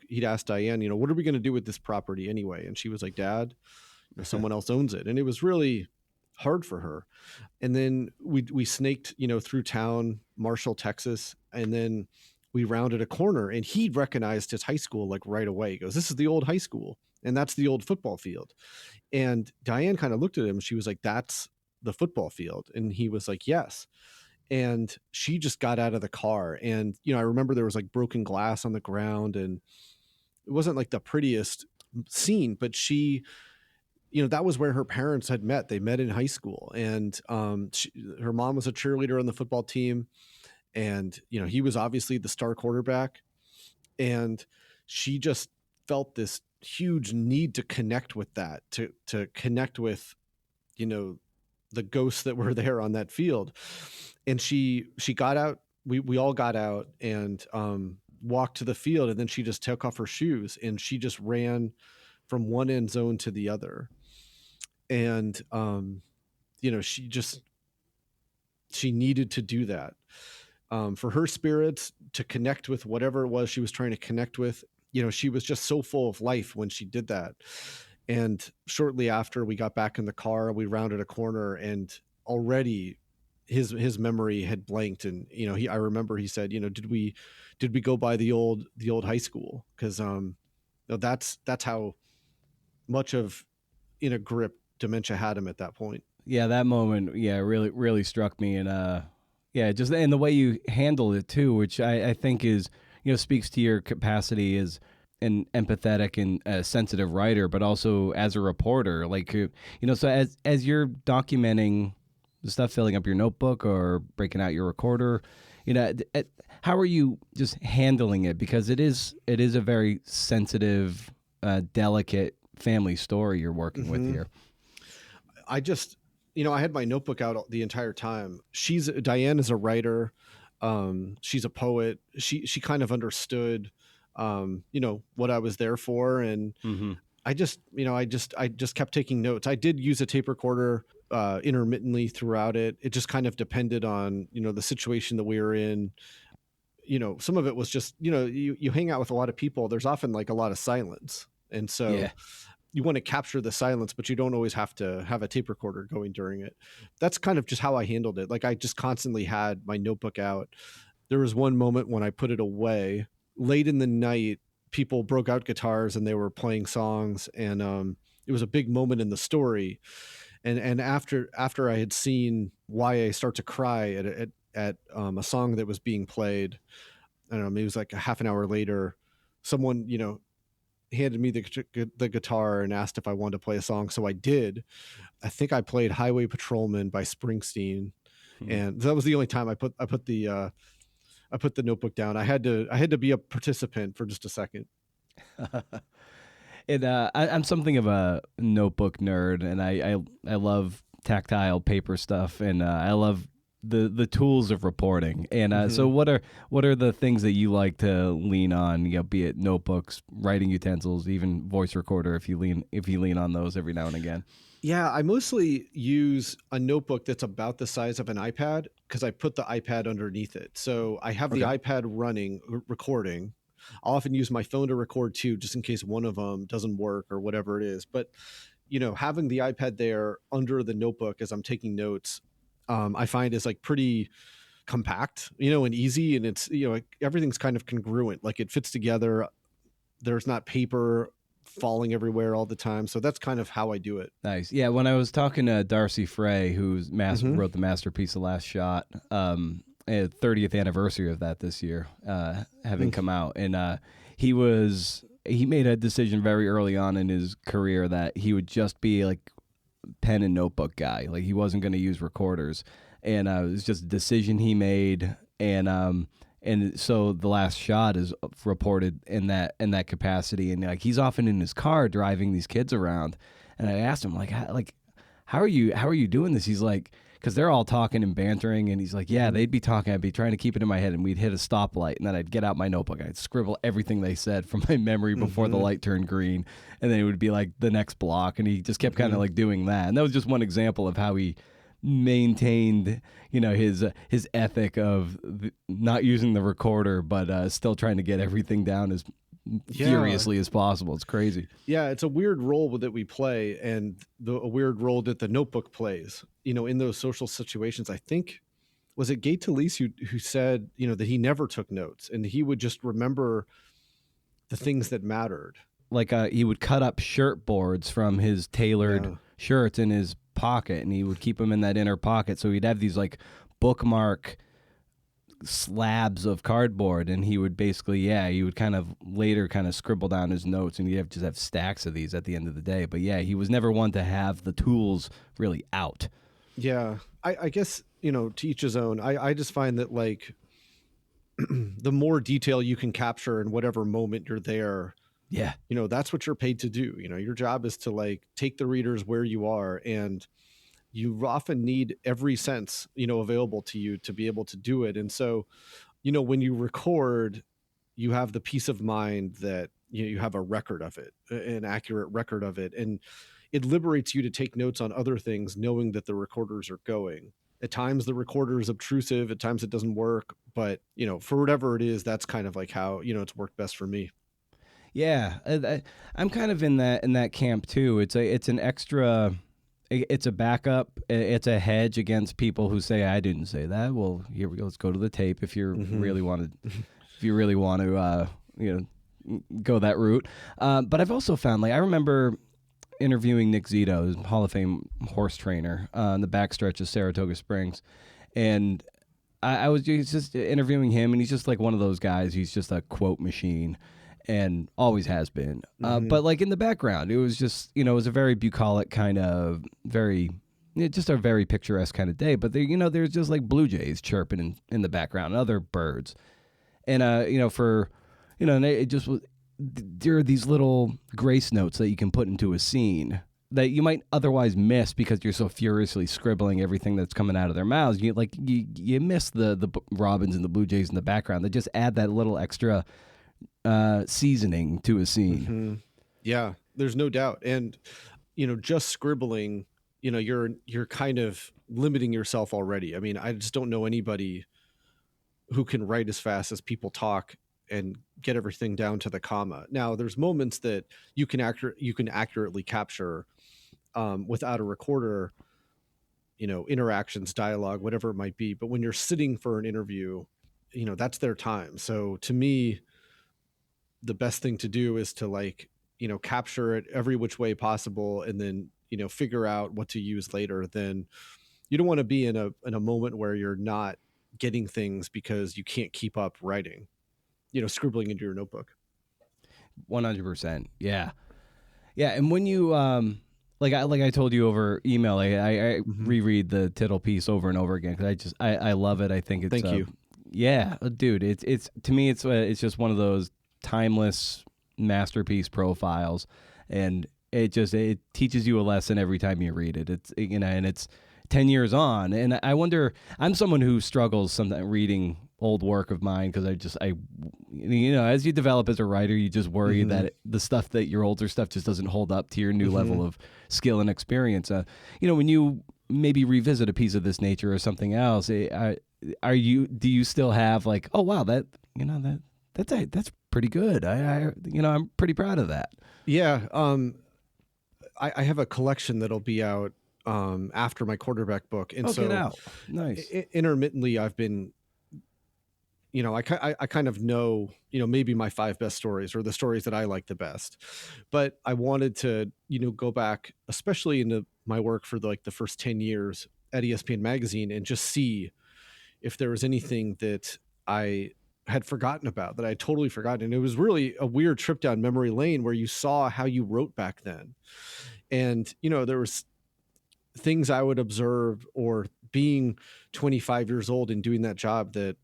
He'd ask Diane, what are we going to do with this property anyway? And she was like, Dad, someone else owns it. And it was really hard for her. And then we snaked, through town, Marshall, Texas. And then we rounded a corner, and he recognized his high school, like, right away. He goes, this is the old high school, and that's the old football field. And Diane kind of looked at him. She was like, that's the football field. And he was like, yes. And she just got out of the car, and, I remember there was like broken glass on the ground, and it wasn't like the prettiest scene, but she, that was where her parents had met. They met in high school, and her mom was a cheerleader on the football team, and, he was obviously the star quarterback, and she just felt this huge need to connect with that, to connect with, the ghosts that were there on that field. And she got out. We all got out and walked to the field, and then she just took off her shoes, and she just ran from one end zone to the other. And she needed to do that for her spirits, to connect with whatever it was she was trying to connect with. She was just so full of life when she did that. And shortly after we got back in the car, we rounded a corner, and already his memory had blanked. And, I remember he said, did we go by the old high school? Cause, that's how much of in a grip dementia had him at that point. Yeah. That moment, really, really struck me. And, just, and the way you handled it too, which I think is, speaks to your capacity as an empathetic and sensitive writer, but also as a reporter, like, so as you're documenting the stuff, filling up your notebook or breaking out your recorder, how are you just handling it? Because it is a very sensitive, delicate family story you're working with here. I just, I had my notebook out the entire time. Diane is a writer. She's a poet. She kind of understood, what I was there for. And I just kept taking notes. I did use a tape recorder intermittently throughout it. It just kind of depended on, the situation that we were in. Some of it was just, you hang out with a lot of people. There's often like a lot of silence. And so, you want to capture the silence, but you don't always have to have a tape recorder going during it. That's kind of just how I handled it. Like I just constantly had my notebook out. There was one moment when I put it away late in the night, people broke out guitars and they were playing songs, and it was a big moment in the story. And after I had seen Why I Start to Cry at a song that was being played, I don't know, maybe it was like a half an hour later, someone, you know, handed me the guitar and asked if I wanted to play a song. So I did. I think I played Highway Patrolman by Springsteen. And that was the only time I put the notebook down. I had to be a participant for just a second. I'm something of a notebook nerd, and I love tactile paper stuff, and I love the tools of reporting. And so what are the things that you like to lean on? You know, be it notebooks, writing utensils, even voice recorder if you lean on those every now and again. Yeah, I mostly use a notebook that's about the size of an iPad because I put the iPad underneath it. So I have the iPad running, recording. I'll often use my phone to record too, just in case one of them doesn't work or whatever it is. But, you know, having the iPad there under the notebook as I'm taking notes, I find is like pretty compact, you know, and easy. And it's, you know, everything's kind of congruent, like it fits together. There's not paper falling everywhere all the time. So that's kind of how I do it. Nice. Yeah, when I was talking to Darcy Frey, who's wrote the masterpiece The Last Shot, 30th anniversary of that this year, having come out, and he made a decision very early on in his career that he would just be like pen and notebook guy. Like he wasn't going to use recorders, and it was just a decision he made. And so The Last Shot is reported in that capacity, and like he's often in his car driving these kids around. And I asked him how are you doing this? He's like, because they're all talking and bantering, and he's like, yeah, they'd be talking, I'd be trying to keep it in my head, and we'd hit a stoplight, and then I'd get out my notebook, I'd scribble everything they said from my memory before the light turned green, and then it would be like the next block, and he just kept kind of like doing that. And that was just one example of how he maintained, you know, his ethic of not using the recorder, but still trying to get everything down as furiously as possible. It's crazy. Yeah, it's a weird role that we play, and a weird role that the notebook plays, you know, in those social situations. I think, was it Gay Talese who said, you know, that he never took notes and he would just remember the things that mattered. Like he would cut up shirt boards from his tailored shirts in his pocket, and he would keep them in that inner pocket. So he'd have these like bookmark slabs of cardboard, and he would basically, he would kind of later kind of scribble down his notes, and he'd just have stacks of these at the end of the day. But yeah, he was never one to have the tools really out. Yeah, I guess, you know, to each his own. I just find that like the more detail you can capture in whatever moment you're there, you know, that's what you're paid to do. You know, your job is to like take the readers where you are, and you often need every sense, you know, available to you to be able to do it. And so, you know, when you record, you have the peace of mind that you have a record of it, an accurate record of it. And it liberates you to take notes on other things, knowing that the recorders are going. At times the recorder is obtrusive, at times it doesn't work, but, you know, for whatever it is, that's kind of like how, you know, it's worked best for me. Yeah, I'm kind of in that camp too. It's an extra. It's a backup. It's a hedge against people who say, I didn't say that. Well, here we go. Let's go to the tape if you really want to, you know, go that route. But I've also found, like, I remember interviewing Nick Zito, Hall of Fame horse trainer, on the backstretch of Saratoga Springs. And I was just interviewing him, and he's just like one of those guys. He's just a quote machine, and always has been. But like in the background, it was just, you know, it was a very bucolic kind of just a very picturesque kind of day. But there, you know, there's just like blue jays chirping in the background, and other birds. And, you know, and it just was, there are these little grace notes that you can put into a scene that you might otherwise miss because you're so furiously scribbling everything that's coming out of their mouths. You miss the robins and the blue jays in the background. They just add that little extra seasoning to a scene. Yeah, there's no doubt. And, you know, just scribbling, you know, you're kind of limiting yourself already. I mean, I just don't know anybody who can write as fast as people talk and get everything down to the comma. Now there's moments that you can accurately capture without a recorder, interactions, dialogue, whatever it might be. But when you're sitting for an interview, that's their time. So to me, the best thing to do is to capture it every which way possible, and then, figure out what to use later. Then you don't want to be in a moment where you're not getting things because you can't keep up writing, scribbling into your notebook. 100%. Yeah. Yeah. And when you, like I told you over email, I reread the Tittle piece over and over again, because I love it. I think it's Thank you. Yeah, dude. It's to me, it's just one of those timeless masterpiece profiles, and it teaches you a lesson every time you read it. It's and it's 10 years on, and I wonder. I'm someone who struggles sometimes reading old work of mine, because as you develop as a writer, you just worry that the stuff, that your older stuff just doesn't hold up to your new level of skill and experience. When you maybe revisit a piece of this nature or something else, do you still have like, oh wow, that's pretty good. I'm pretty proud of that. Yeah. I have a collection that'll be out after my quarterback book, and Get out. Nice. Intermittently I've been, I kind of know, maybe my 5 best stories, or the stories that I like the best. But I wanted to, go back, especially into my work for the first 10 years at ESPN Magazine, and just see if there was anything that I had forgotten about, that I had totally forgotten. And it was really a weird trip down memory lane, where you saw how you wrote back then. And, there was things I would observe, or being 25 years old and doing that job, that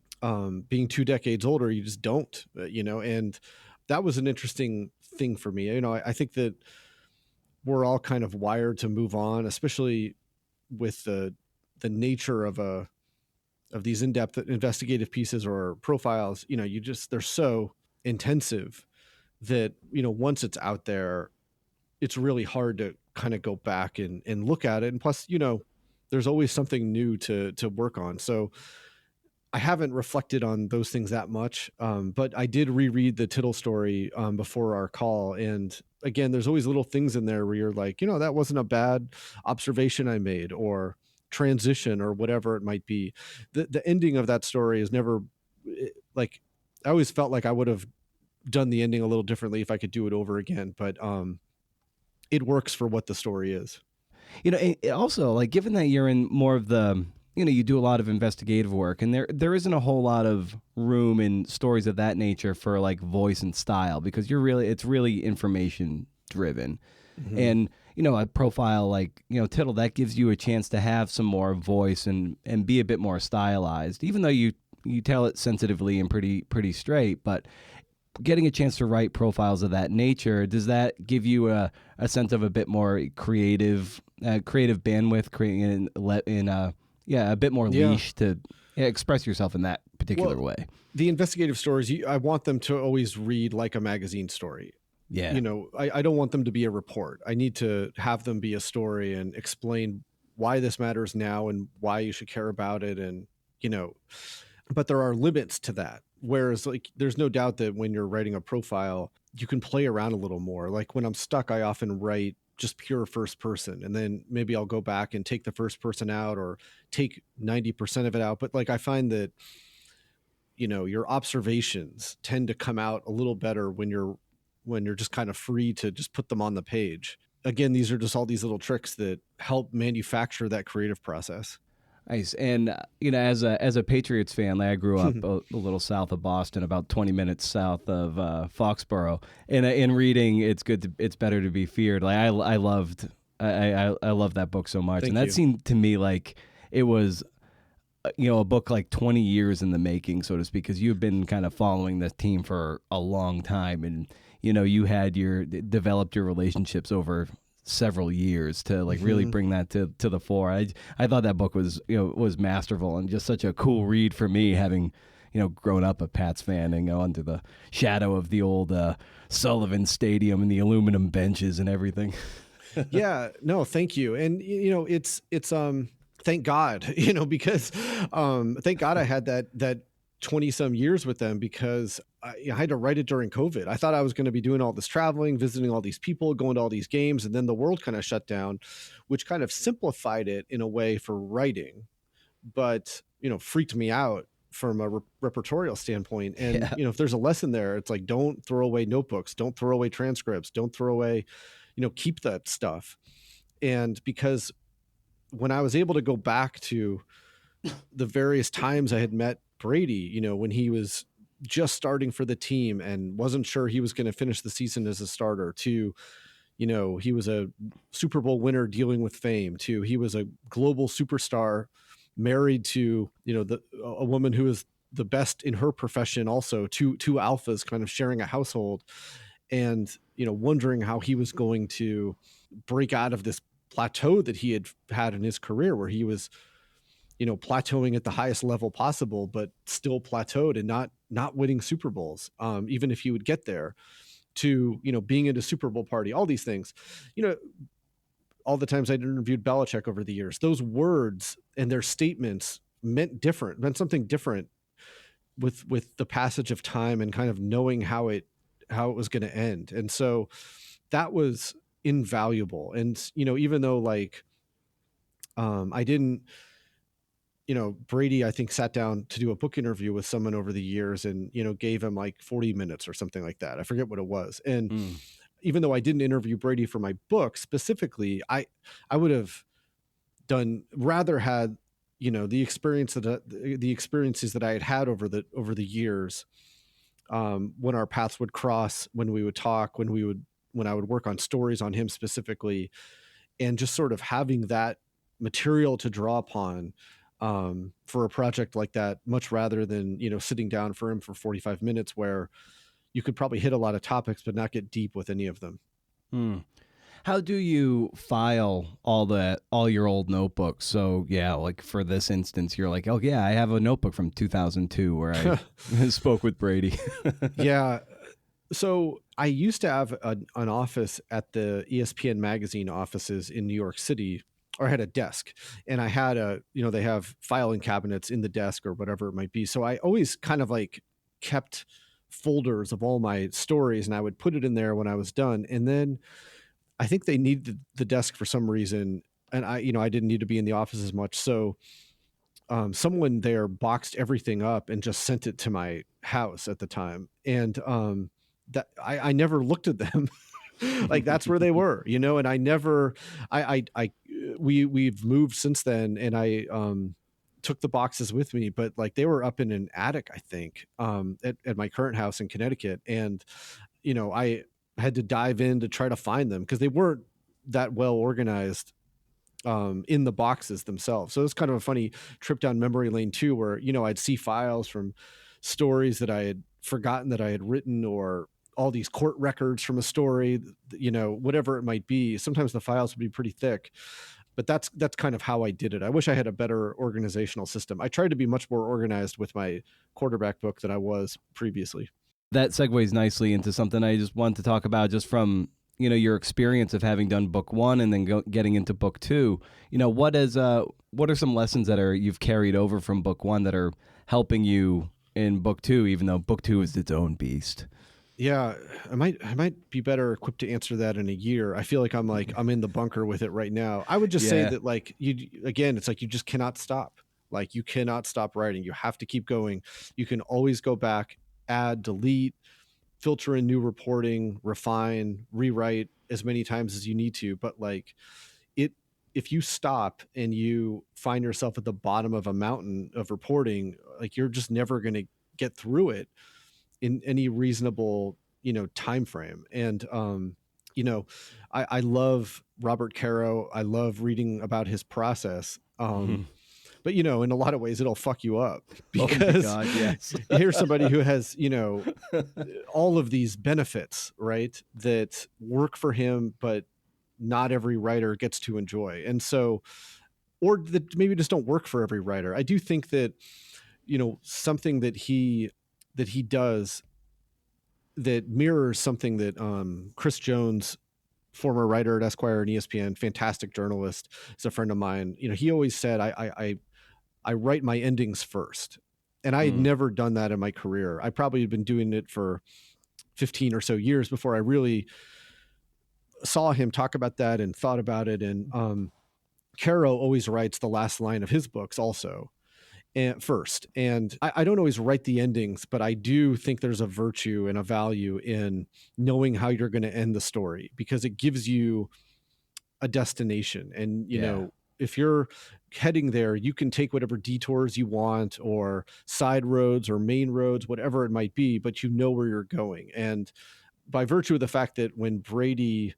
being 2 decades older, you just don't, and that was an interesting thing for me. I think that we're all kind of wired to move on, especially with the nature of these in-depth investigative pieces or profiles. They're so intensive that, once it's out there, it's really hard to kind of go back and look at it. And plus, there's always something new to work on. So I haven't reflected on those things that much, but I did reread the Tittle story before our call. And again, there's always little things in there where you're like, that wasn't a bad observation I made, or transition, or whatever it might be. The ending of that story is never I always felt like I would have done the ending a little differently if I could do it over again. But it works for what the story is. Also, given that you're in more of the, you do a lot of investigative work, and there isn't a whole lot of room in stories of that nature for voice and style, because it's really information driven. And a profile like Tittle, that gives you a chance to have some more voice and be a bit more stylized, even though you tell it sensitively and pretty straight. But getting a chance to write profiles of that nature, does that give you a sense of a bit more creative bandwidth, creating a bit more leash to express yourself in that particular way? The investigative stories, I want them to always read like a magazine story. Yeah. I don't want them to be a report. I need to have them be a story and explain why this matters now and why you should care about it. And, but there are limits to that. Whereas there's no doubt that when you're writing a profile, you can play around a little more. Like when I'm stuck, I often write just pure first person, and then maybe I'll go back and take the first person out, or take 90% of it out. But I find that, your observations tend to come out a little better when you're just kind of free to just put them on the page. Again, these are just all these little tricks that help manufacture that creative process. Nice. And as a Patriots fan, I grew up a little south of Boston, about 20 minutes south of Foxborough. And in reading, it's better to be feared. I loved that book so much. Thank and that you. seemed to me like it was a book 20 years in the making, so to speak, because you've been kind of following the team for a long time, and you had developed your relationships over several years to really bring that to the fore. I thought that book was masterful, and just such a cool read for me, having grown up a Pats fan and under the shadow of the old Sullivan Stadium and the aluminum benches and everything. Yeah, no, thank you. And it's thank God, because thank God I had that 20 some years with them because I had to write it during COVID. I thought I was going to be doing all this traveling, visiting all these people, going to all these games. And then the world kind of shut down, which kind of simplified it in a way for writing, but, freaked me out from a repertorial standpoint. And, Yeah. if there's a lesson there, it's like, don't throw away notebooks, don't throw away transcripts, don't throw away, keep that stuff. And because when I was able to go back to the various times I had met Brady, when he was just starting for the team and wasn't sure he was going to finish the season as a starter, to, he was a Super Bowl winner dealing with fame, to he was a global superstar married to, a woman who is the best in her profession, also two alphas kind of sharing a household, and, wondering how he was going to break out of this plateau that he had in his career, where he was, plateauing at the highest level possible, but still plateaued and not winning Super Bowls, even if he would get there, to, being at a Super Bowl party, all these things, all the times I'd interviewed Belichick over the years, those words and their statements meant something different with the passage of time and kind of knowing how it was going to end. And so that was invaluable. And, even though like, I didn't, Brady, I think, sat down to do a book interview with someone over the years and, gave him like 40 minutes or something like that. I forget what it was. And even though I didn't interview Brady for my book specifically, I would have rather had, the experiences that I had over the years, when our paths would cross, when we would talk, when I would work on stories on him specifically, and just sort of having that material to draw upon, for a project like that, much rather than, sitting down for him for 45 minutes where you could probably hit a lot of topics, but not get deep with any of them. How do you file all your old notebooks? So yeah, like for this instance, you're like, oh yeah, I have a notebook from 2002 where I spoke with Brady. Yeah. So I used to have an office at the ESPN magazine offices in New York City, or I had a desk, and I had they have filing cabinets in the desk or whatever it might be. So I always kind of like kept folders of all my stories, and I would put it in there when I was done. And then I think they needed the desk for some reason, and I didn't need to be in the office as much. So someone there boxed everything up and just sent it to my house at the time. And that I never looked at them. Like that's where they were, and I never, we've moved since then, and I took the boxes with me, but like they were up in an attic, I think, at my current house in Connecticut. And, I had to dive in to try to find them because they weren't that well organized, in the boxes themselves. So it's kind of a funny trip down memory lane too, where, I'd see files from stories that I had forgotten that I had written, or all these court records from a story, whatever it might be. Sometimes the files would be pretty thick, but that's kind of how I did it. I wish I had a better organizational system. I tried to be much more organized with my quarterback book than I was previously. That segues nicely into something I just want to talk about, just from your experience of having done book one and then getting into book two. What are some lessons that you've carried over from book one that are helping you in book two, even though book two is its own beast? Yeah, I might be better equipped to answer that in a year. I feel like I'm in the bunker with it right now. I would just say that, like, it's like you just cannot stop. Like, you cannot stop writing. You have to keep going. You can always go back, add, delete, filter in new reporting, refine, rewrite as many times as you need to. But like if you stop and you find yourself at the bottom of a mountain of reporting, like you're just never going to get through it in any reasonable, time frame. And, I love Robert Caro. I love reading about his process. But, in a lot of ways, it'll fuck you up because oh my God, yes. here's somebody who has, all of these benefits, right, that work for him, but not every writer gets to enjoy. And so, or that maybe just don't work for every writer. I do think that, something that he does that mirrors something that Chris Jones, former writer at Esquire and ESPN, fantastic journalist, is a friend of mine. He always said, I write my endings first. And I had never done that in my career. I probably had been doing it for 15 or so years before I really saw him talk about that and thought about it. And Caro always writes the last line of his books also and first. And I don't always write the endings, but I do think there's a virtue and a value in knowing how you're going to end the story, because it gives you a destination. And, you know, if you're heading there, you can take whatever detours you want, or side roads or main roads, whatever it might be, but you know where you're going. And by virtue of the fact that when Brady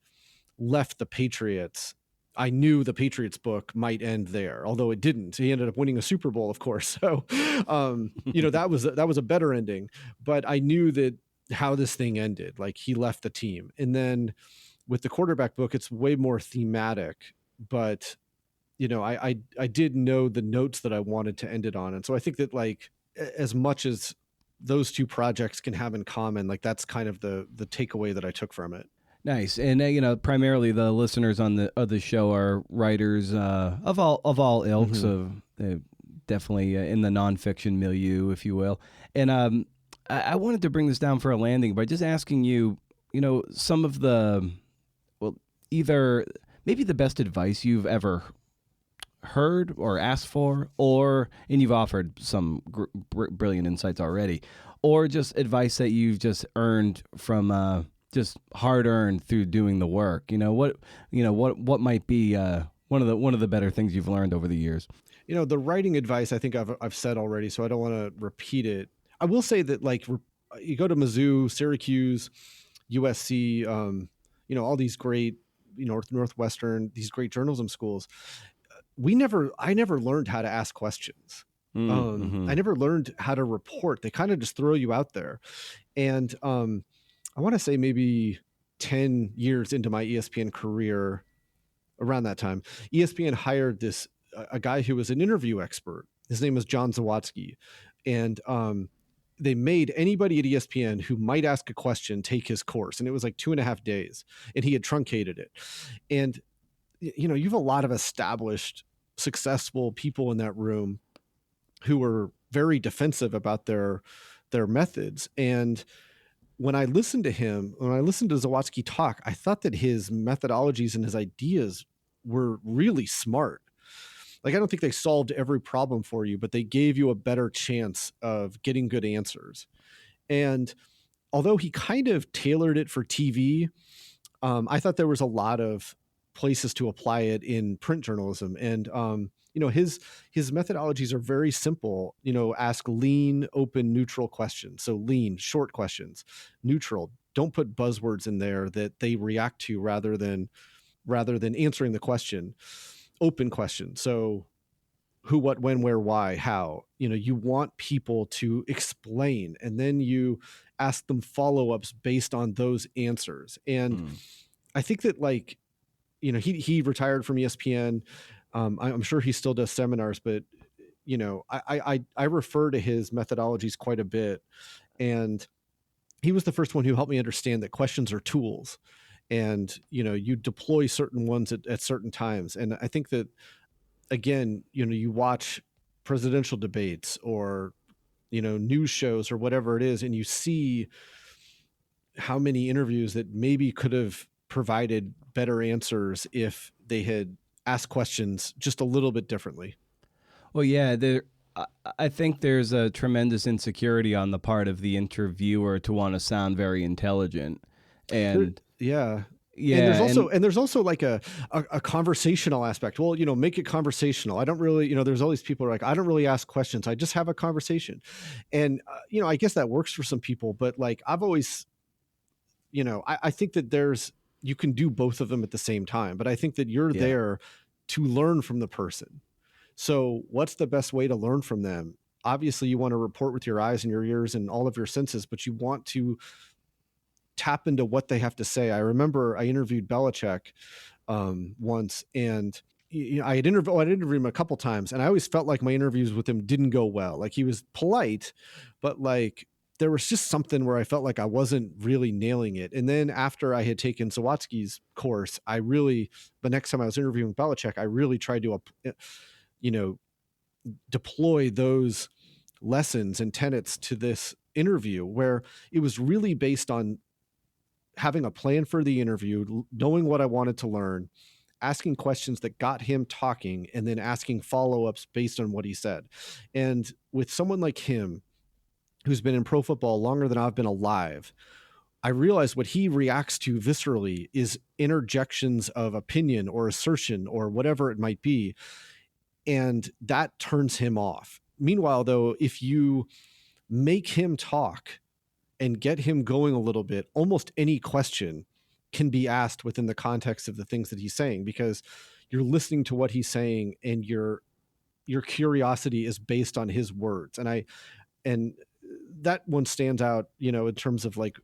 left the Patriots, I knew the Patriots book might end there, although it didn't. He ended up winning a Super Bowl, of course. So, you know, that was a better ending. But I knew that how this thing ended, like he left the team. And then with the quarterback book, it's way more thematic. But, you know, I did know the notes that I wanted to end it on. And so I think that, like, as much as those two projects can have in common, like that's kind of the takeaway that I took from it. Nice. And you know, primarily the listeners on the show are writers of all ilks, of definitely in the nonfiction milieu, if you will. And I wanted to bring this down for a landing by just asking you, you know, some of the, well, either maybe the best advice you've ever heard or asked for, or, and you've offered some brilliant insights already, or just advice that you've just earned from just hard earned through doing the work. You know, what might be one of the better things you've learned over the years. You know, the writing advice, I think I've said already, so I don't want to repeat it. I will say that, like, you go to Mizzou, Syracuse, USC, you know, all these great, you know, Northwestern, these great journalism schools. I never learned how to ask questions. I never learned how to report. They kind of just throw you out there. And I want to say maybe 10 years into my ESPN career, around that time, ESPN hired a guy who was an interview expert. His name was John Zawadzki. And they made anybody at ESPN who might ask a question take his course. And it was like 2.5 days, and he had truncated it. And, you know, you have a lot of established, successful people in that room who were very defensive about their methods. And when I listened to Zawadzki talk, I thought that his methodologies and his ideas were really smart. Like, I don't think they solved every problem for you, but they gave you a better chance of getting good answers. And although he kind of tailored it for TV, I thought there was a lot of places to apply it in print journalism. And, you know, his methodologies are very simple. You know, ask lean, open, neutral questions. So lean, short questions. Neutral, don't put buzzwords in there that they react to rather than answering the question. Open questions. So who, what, when, where, why, how. You know, you want people to explain, and then you ask them follow-ups based on those answers. And I think that, like, you know, he retired from ESPN. I'm sure he still does seminars, but, you know, I refer to his methodologies quite a bit. And he was the first one who helped me understand that questions are tools, and, you know, you deploy certain ones at certain times. And I think that, again, you know, you watch presidential debates or, you know, news shows or whatever it is, and you see how many interviews that maybe could have provided better answers if they had asked questions just a little bit differently. Well, yeah, I think there's a tremendous insecurity on the part of the interviewer to want to sound very intelligent. And yeah. Yeah. And there's also like a conversational aspect. Well, you know, make it conversational. I don't really, you know, there's all these people who are like, I don't really ask questions. I just have a conversation. And, you know, I guess that works for some people, but, like, I've always, you know, I think that you can do both of them at the same time, but I think that you're there to learn from the person. So what's the best way to learn from them? Obviously, you want to report with your eyes and your ears and all of your senses, but you want to tap into what they have to say. I remember I interviewed Belichick once, and, you know, I'd interviewed him a couple times, and I always felt like my interviews with him didn't go well. Like, he was polite, but, like, there was just something where I felt like I wasn't really nailing it. And then after I had taken Zawadzki's course, the next time I was interviewing Belichick, I really tried to, you know, deploy those lessons and tenets to this interview, where it was really based on having a plan for the interview, knowing what I wanted to learn, asking questions that got him talking, and then asking follow-ups based on what he said. And with someone like him, who's been in pro football longer than I've been alive, I realized what he reacts to viscerally is interjections of opinion or assertion or whatever it might be. And that turns him off. Meanwhile, though, if you make him talk and get him going a little bit, almost any question can be asked within the context of the things that he's saying, because you're listening to what he's saying and your curiosity is based on his words. And that one stands out, in terms of like,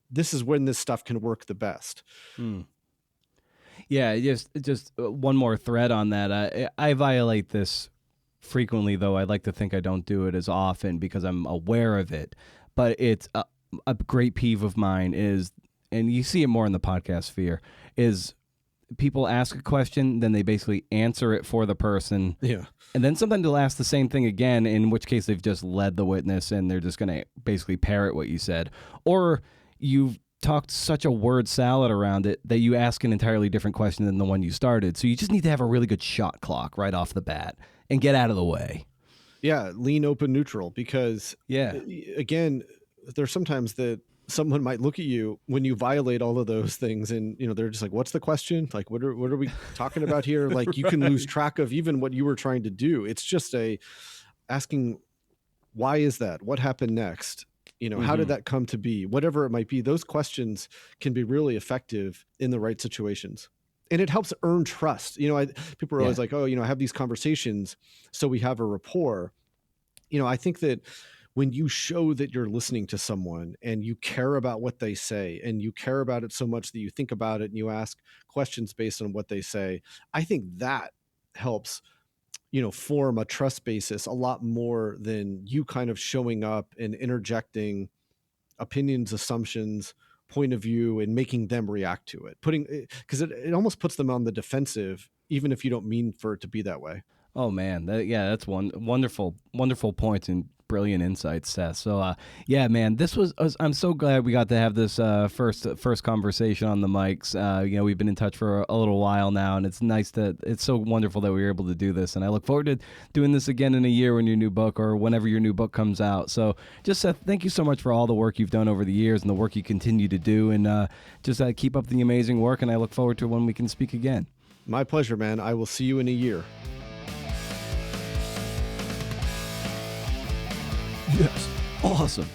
this is when this stuff can work the best. Yeah, just one more thread on that. I violate this frequently, though I like to think I don't do it as often because I'm aware of it. But it's a great peeve of mine is, and you see it more in the podcast sphere, is people ask a question, then they basically answer it for the person. Yeah. And then sometimes they'll ask the same thing again, in which case they've just led the witness and they're just going to basically parrot what you said. Or you've talked such a word salad around it that you ask an entirely different question than the one you started. So you just need to have a really good shot clock right off the bat and get out of the way. Yeah, lean, open, neutral, because again, there's sometimes that someone might look at you when you violate all of those things and, they're just like, what's the question? Like, what are we talking about here? Like you can lose track of even what you were trying to do. It's just asking, why is that? What happened next? How did that come to be? Whatever it might be, those questions can be really effective in the right situations. And it helps earn trust. People are always like, oh, I have these conversations, so we have a rapport. I think that when you show that you're listening to someone and you care about what they say and you care about it so much that you think about it and you ask questions based on what they say, I think that helps, form a trust basis a lot more than you kind of showing up and interjecting opinions, assumptions, point of view, and making them react to it. Because it almost puts them on the defensive, even if you don't mean for it to be that way. Oh man, that's one wonderful points and brilliant insights, Seth. So man, I'm so glad we got to have this first conversation on the mics. We've been in touch for a little while now, and it's so wonderful that we were able to do this. And I look forward to doing this again in a year when your new book or whenever your new book comes out. So just Seth, thank you so much for all the work you've done over the years and the work you continue to do, and just keep up the amazing work. And I look forward to when we can speak again. My pleasure, man. I will see you in a year. Yes. Awesome.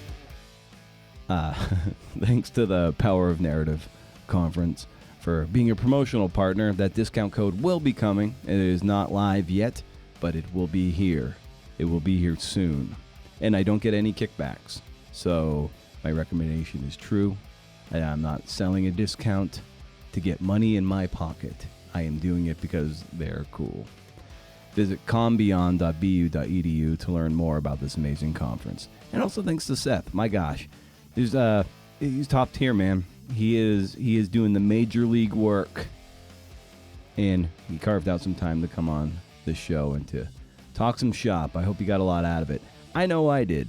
Thanks to the Power of Narrative Conference for being a promotional partner. That discount code will be coming. It is not live yet, but it will be here. It will be here soon. And I don't get any kickbacks. So my recommendation is true. I'm not selling a discount to get money in my pocket. I am doing it because they're cool. Visit combeyond.bu.edu to learn more about this amazing conference. And also thanks to Seth. My gosh, he's top tier, man. He is doing the major league work, and he carved out some time to come on this show and to talk some shop. I hope you got a lot out of it. I know I did.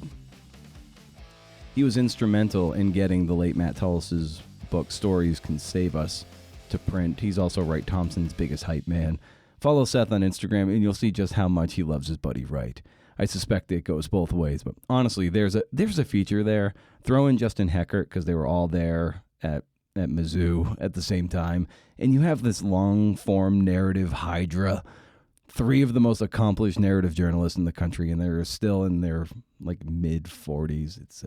He was instrumental in getting the late Matt Tullis's book Stories Can Save Us to print. He's also Wright Thompson's biggest hype man. Follow Seth on Instagram, and you'll see just how much he loves his buddy Wright. I suspect it goes both ways, but honestly, there's a feature there. Throw in Justin Heckert, because they were all there at Mizzou at the same time, and you have this long-form narrative hydra. 3 of the most accomplished narrative journalists in the country, and they're still in their mid-40s. It's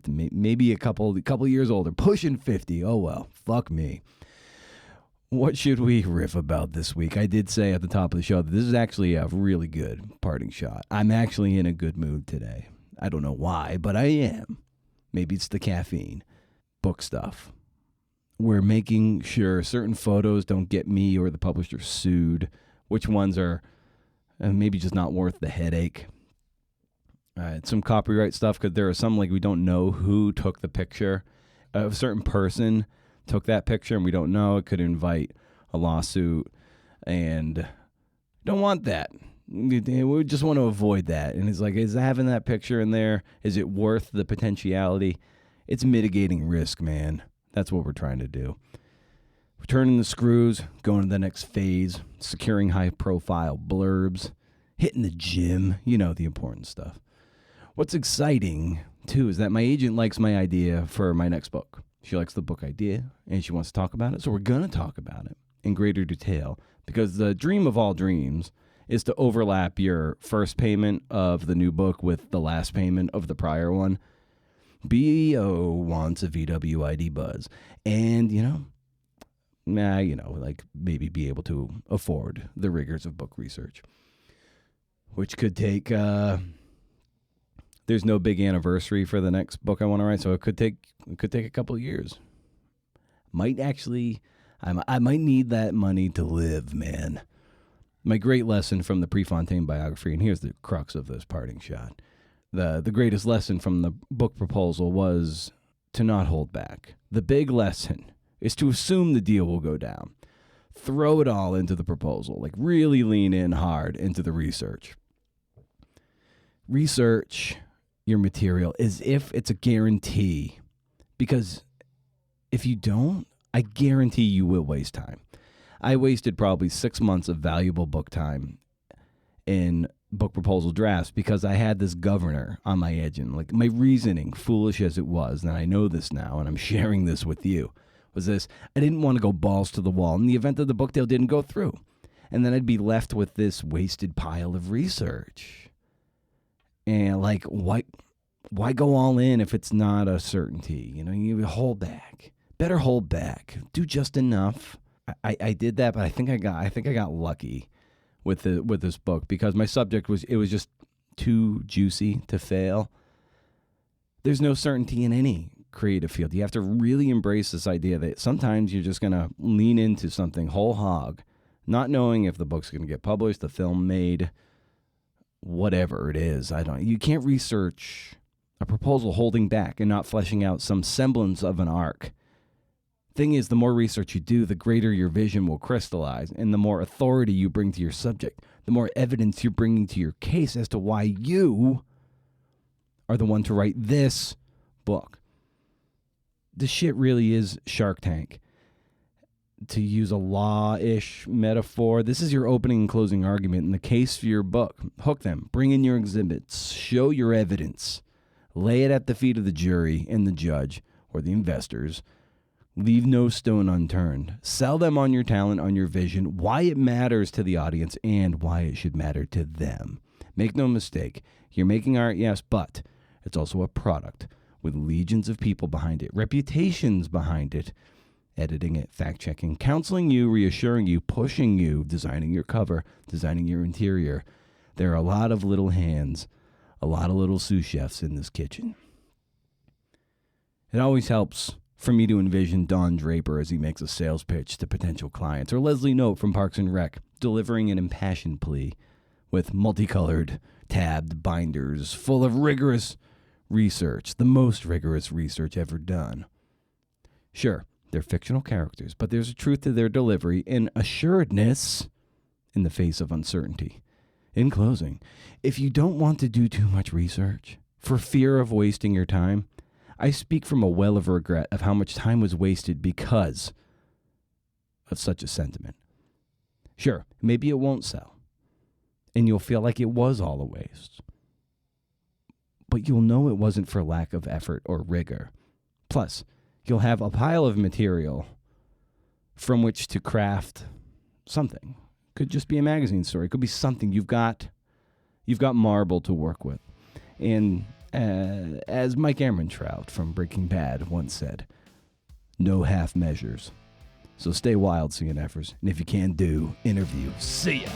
maybe a couple years older, pushing 50. Oh well, fuck me. What should we riff about this week? I did say at the top of the show that this is actually a really good parting shot. I'm actually in a good mood today. I don't know why, but I am. Maybe it's the caffeine. Book stuff. We're making sure certain photos don't get me or the publisher sued. Which ones are maybe just not worth the headache. Some copyright stuff, because there are some we don't know who took the picture. A certain person took that picture and we don't know. It could invite a lawsuit, and don't want that. We just want to avoid that. And it's like, is having that picture in there, is it worth the potentiality? It's mitigating risk, man. That's what we're trying to do. We're turning the screws, going to the next phase, securing high-profile blurbs, hitting the gym, the important stuff. What's exciting, too, is that my agent likes my idea for my next book. She likes the book idea, and she wants to talk about it, so we're going to talk about it in greater detail, because the dream of all dreams is to overlap your first payment of the new book with the last payment of the prior one. BO wants a VWID buzz. And, maybe be able to afford the rigors of book research, which could take, there's no big anniversary for the next book I want to write, so it could take a couple of years. I might need that money to live, man. My great lesson from the Prefontaine biography, and here's the crux of this parting shot. The greatest lesson from the book proposal was to not hold back. The big lesson is to assume the deal will go down. Throw it all into the proposal. Like, really lean in hard into the research. Research your material as if it's a guarantee. Because if you don't, I guarantee you will waste time. I wasted probably 6 months of valuable book time in book proposal drafts because I had this governor on my edge, and like my reasoning, foolish as it was, and I know this now, and I'm sharing this with you, was this: I didn't want to go balls to the wall in the event that the book deal didn't go through, and then I'd be left with this wasted pile of research. And like, why go all in if it's not a certainty? You hold back. Better hold back. Do just enough. I did that, but I think I got lucky with this book because my subject was just too juicy to fail. There's no certainty in any creative field. You have to really embrace this idea that sometimes you're just going to lean into something whole hog, not knowing if the book's going to get published, the film made, whatever it is. You can't research a proposal holding back and not fleshing out some semblance of an arc. Thing is, the more research you do, the greater your vision will crystallize, and the more authority you bring to your subject, the more evidence you're bringing to your case as to why you are the one to write this book. This shit really is Shark Tank. To use a law-ish metaphor, this is your opening and closing argument in the case for your book. Hook them, bring in your exhibits, show your evidence, lay it at the feet of the jury and the judge or the investors. Leave no stone unturned. Sell them on your talent, on your vision, why it matters to the audience, and why it should matter to them. Make no mistake, you're making art, yes, but it's also a product with legions of people behind it, reputations behind it, editing it, fact-checking, counseling you, reassuring you, pushing you, designing your cover, designing your interior. There are a lot of little hands, a lot of little sous chefs in this kitchen. It always helps for me to envision Don Draper as he makes a sales pitch to potential clients, or Leslie Knope from Parks and Rec delivering an impassioned plea with multicolored tabbed binders full of rigorous research, the most rigorous research ever done. Sure, they're fictional characters, but there's a truth to their delivery and assuredness in the face of uncertainty. In closing, if you don't want to do too much research for fear of wasting your time, I speak from a well of regret of how much time was wasted because of such a sentiment. Sure, maybe it won't sell, and you'll feel like it was all a waste. But you'll know it wasn't for lack of effort or rigor. Plus, you'll have a pile of material from which to craft something. Could just be a magazine story. It could be something. You've got marble to work with. And as Mike Ehrmantraut from Breaking Bad once said, no half measures. So stay wild, CNFers. And if you can do, interview. See ya.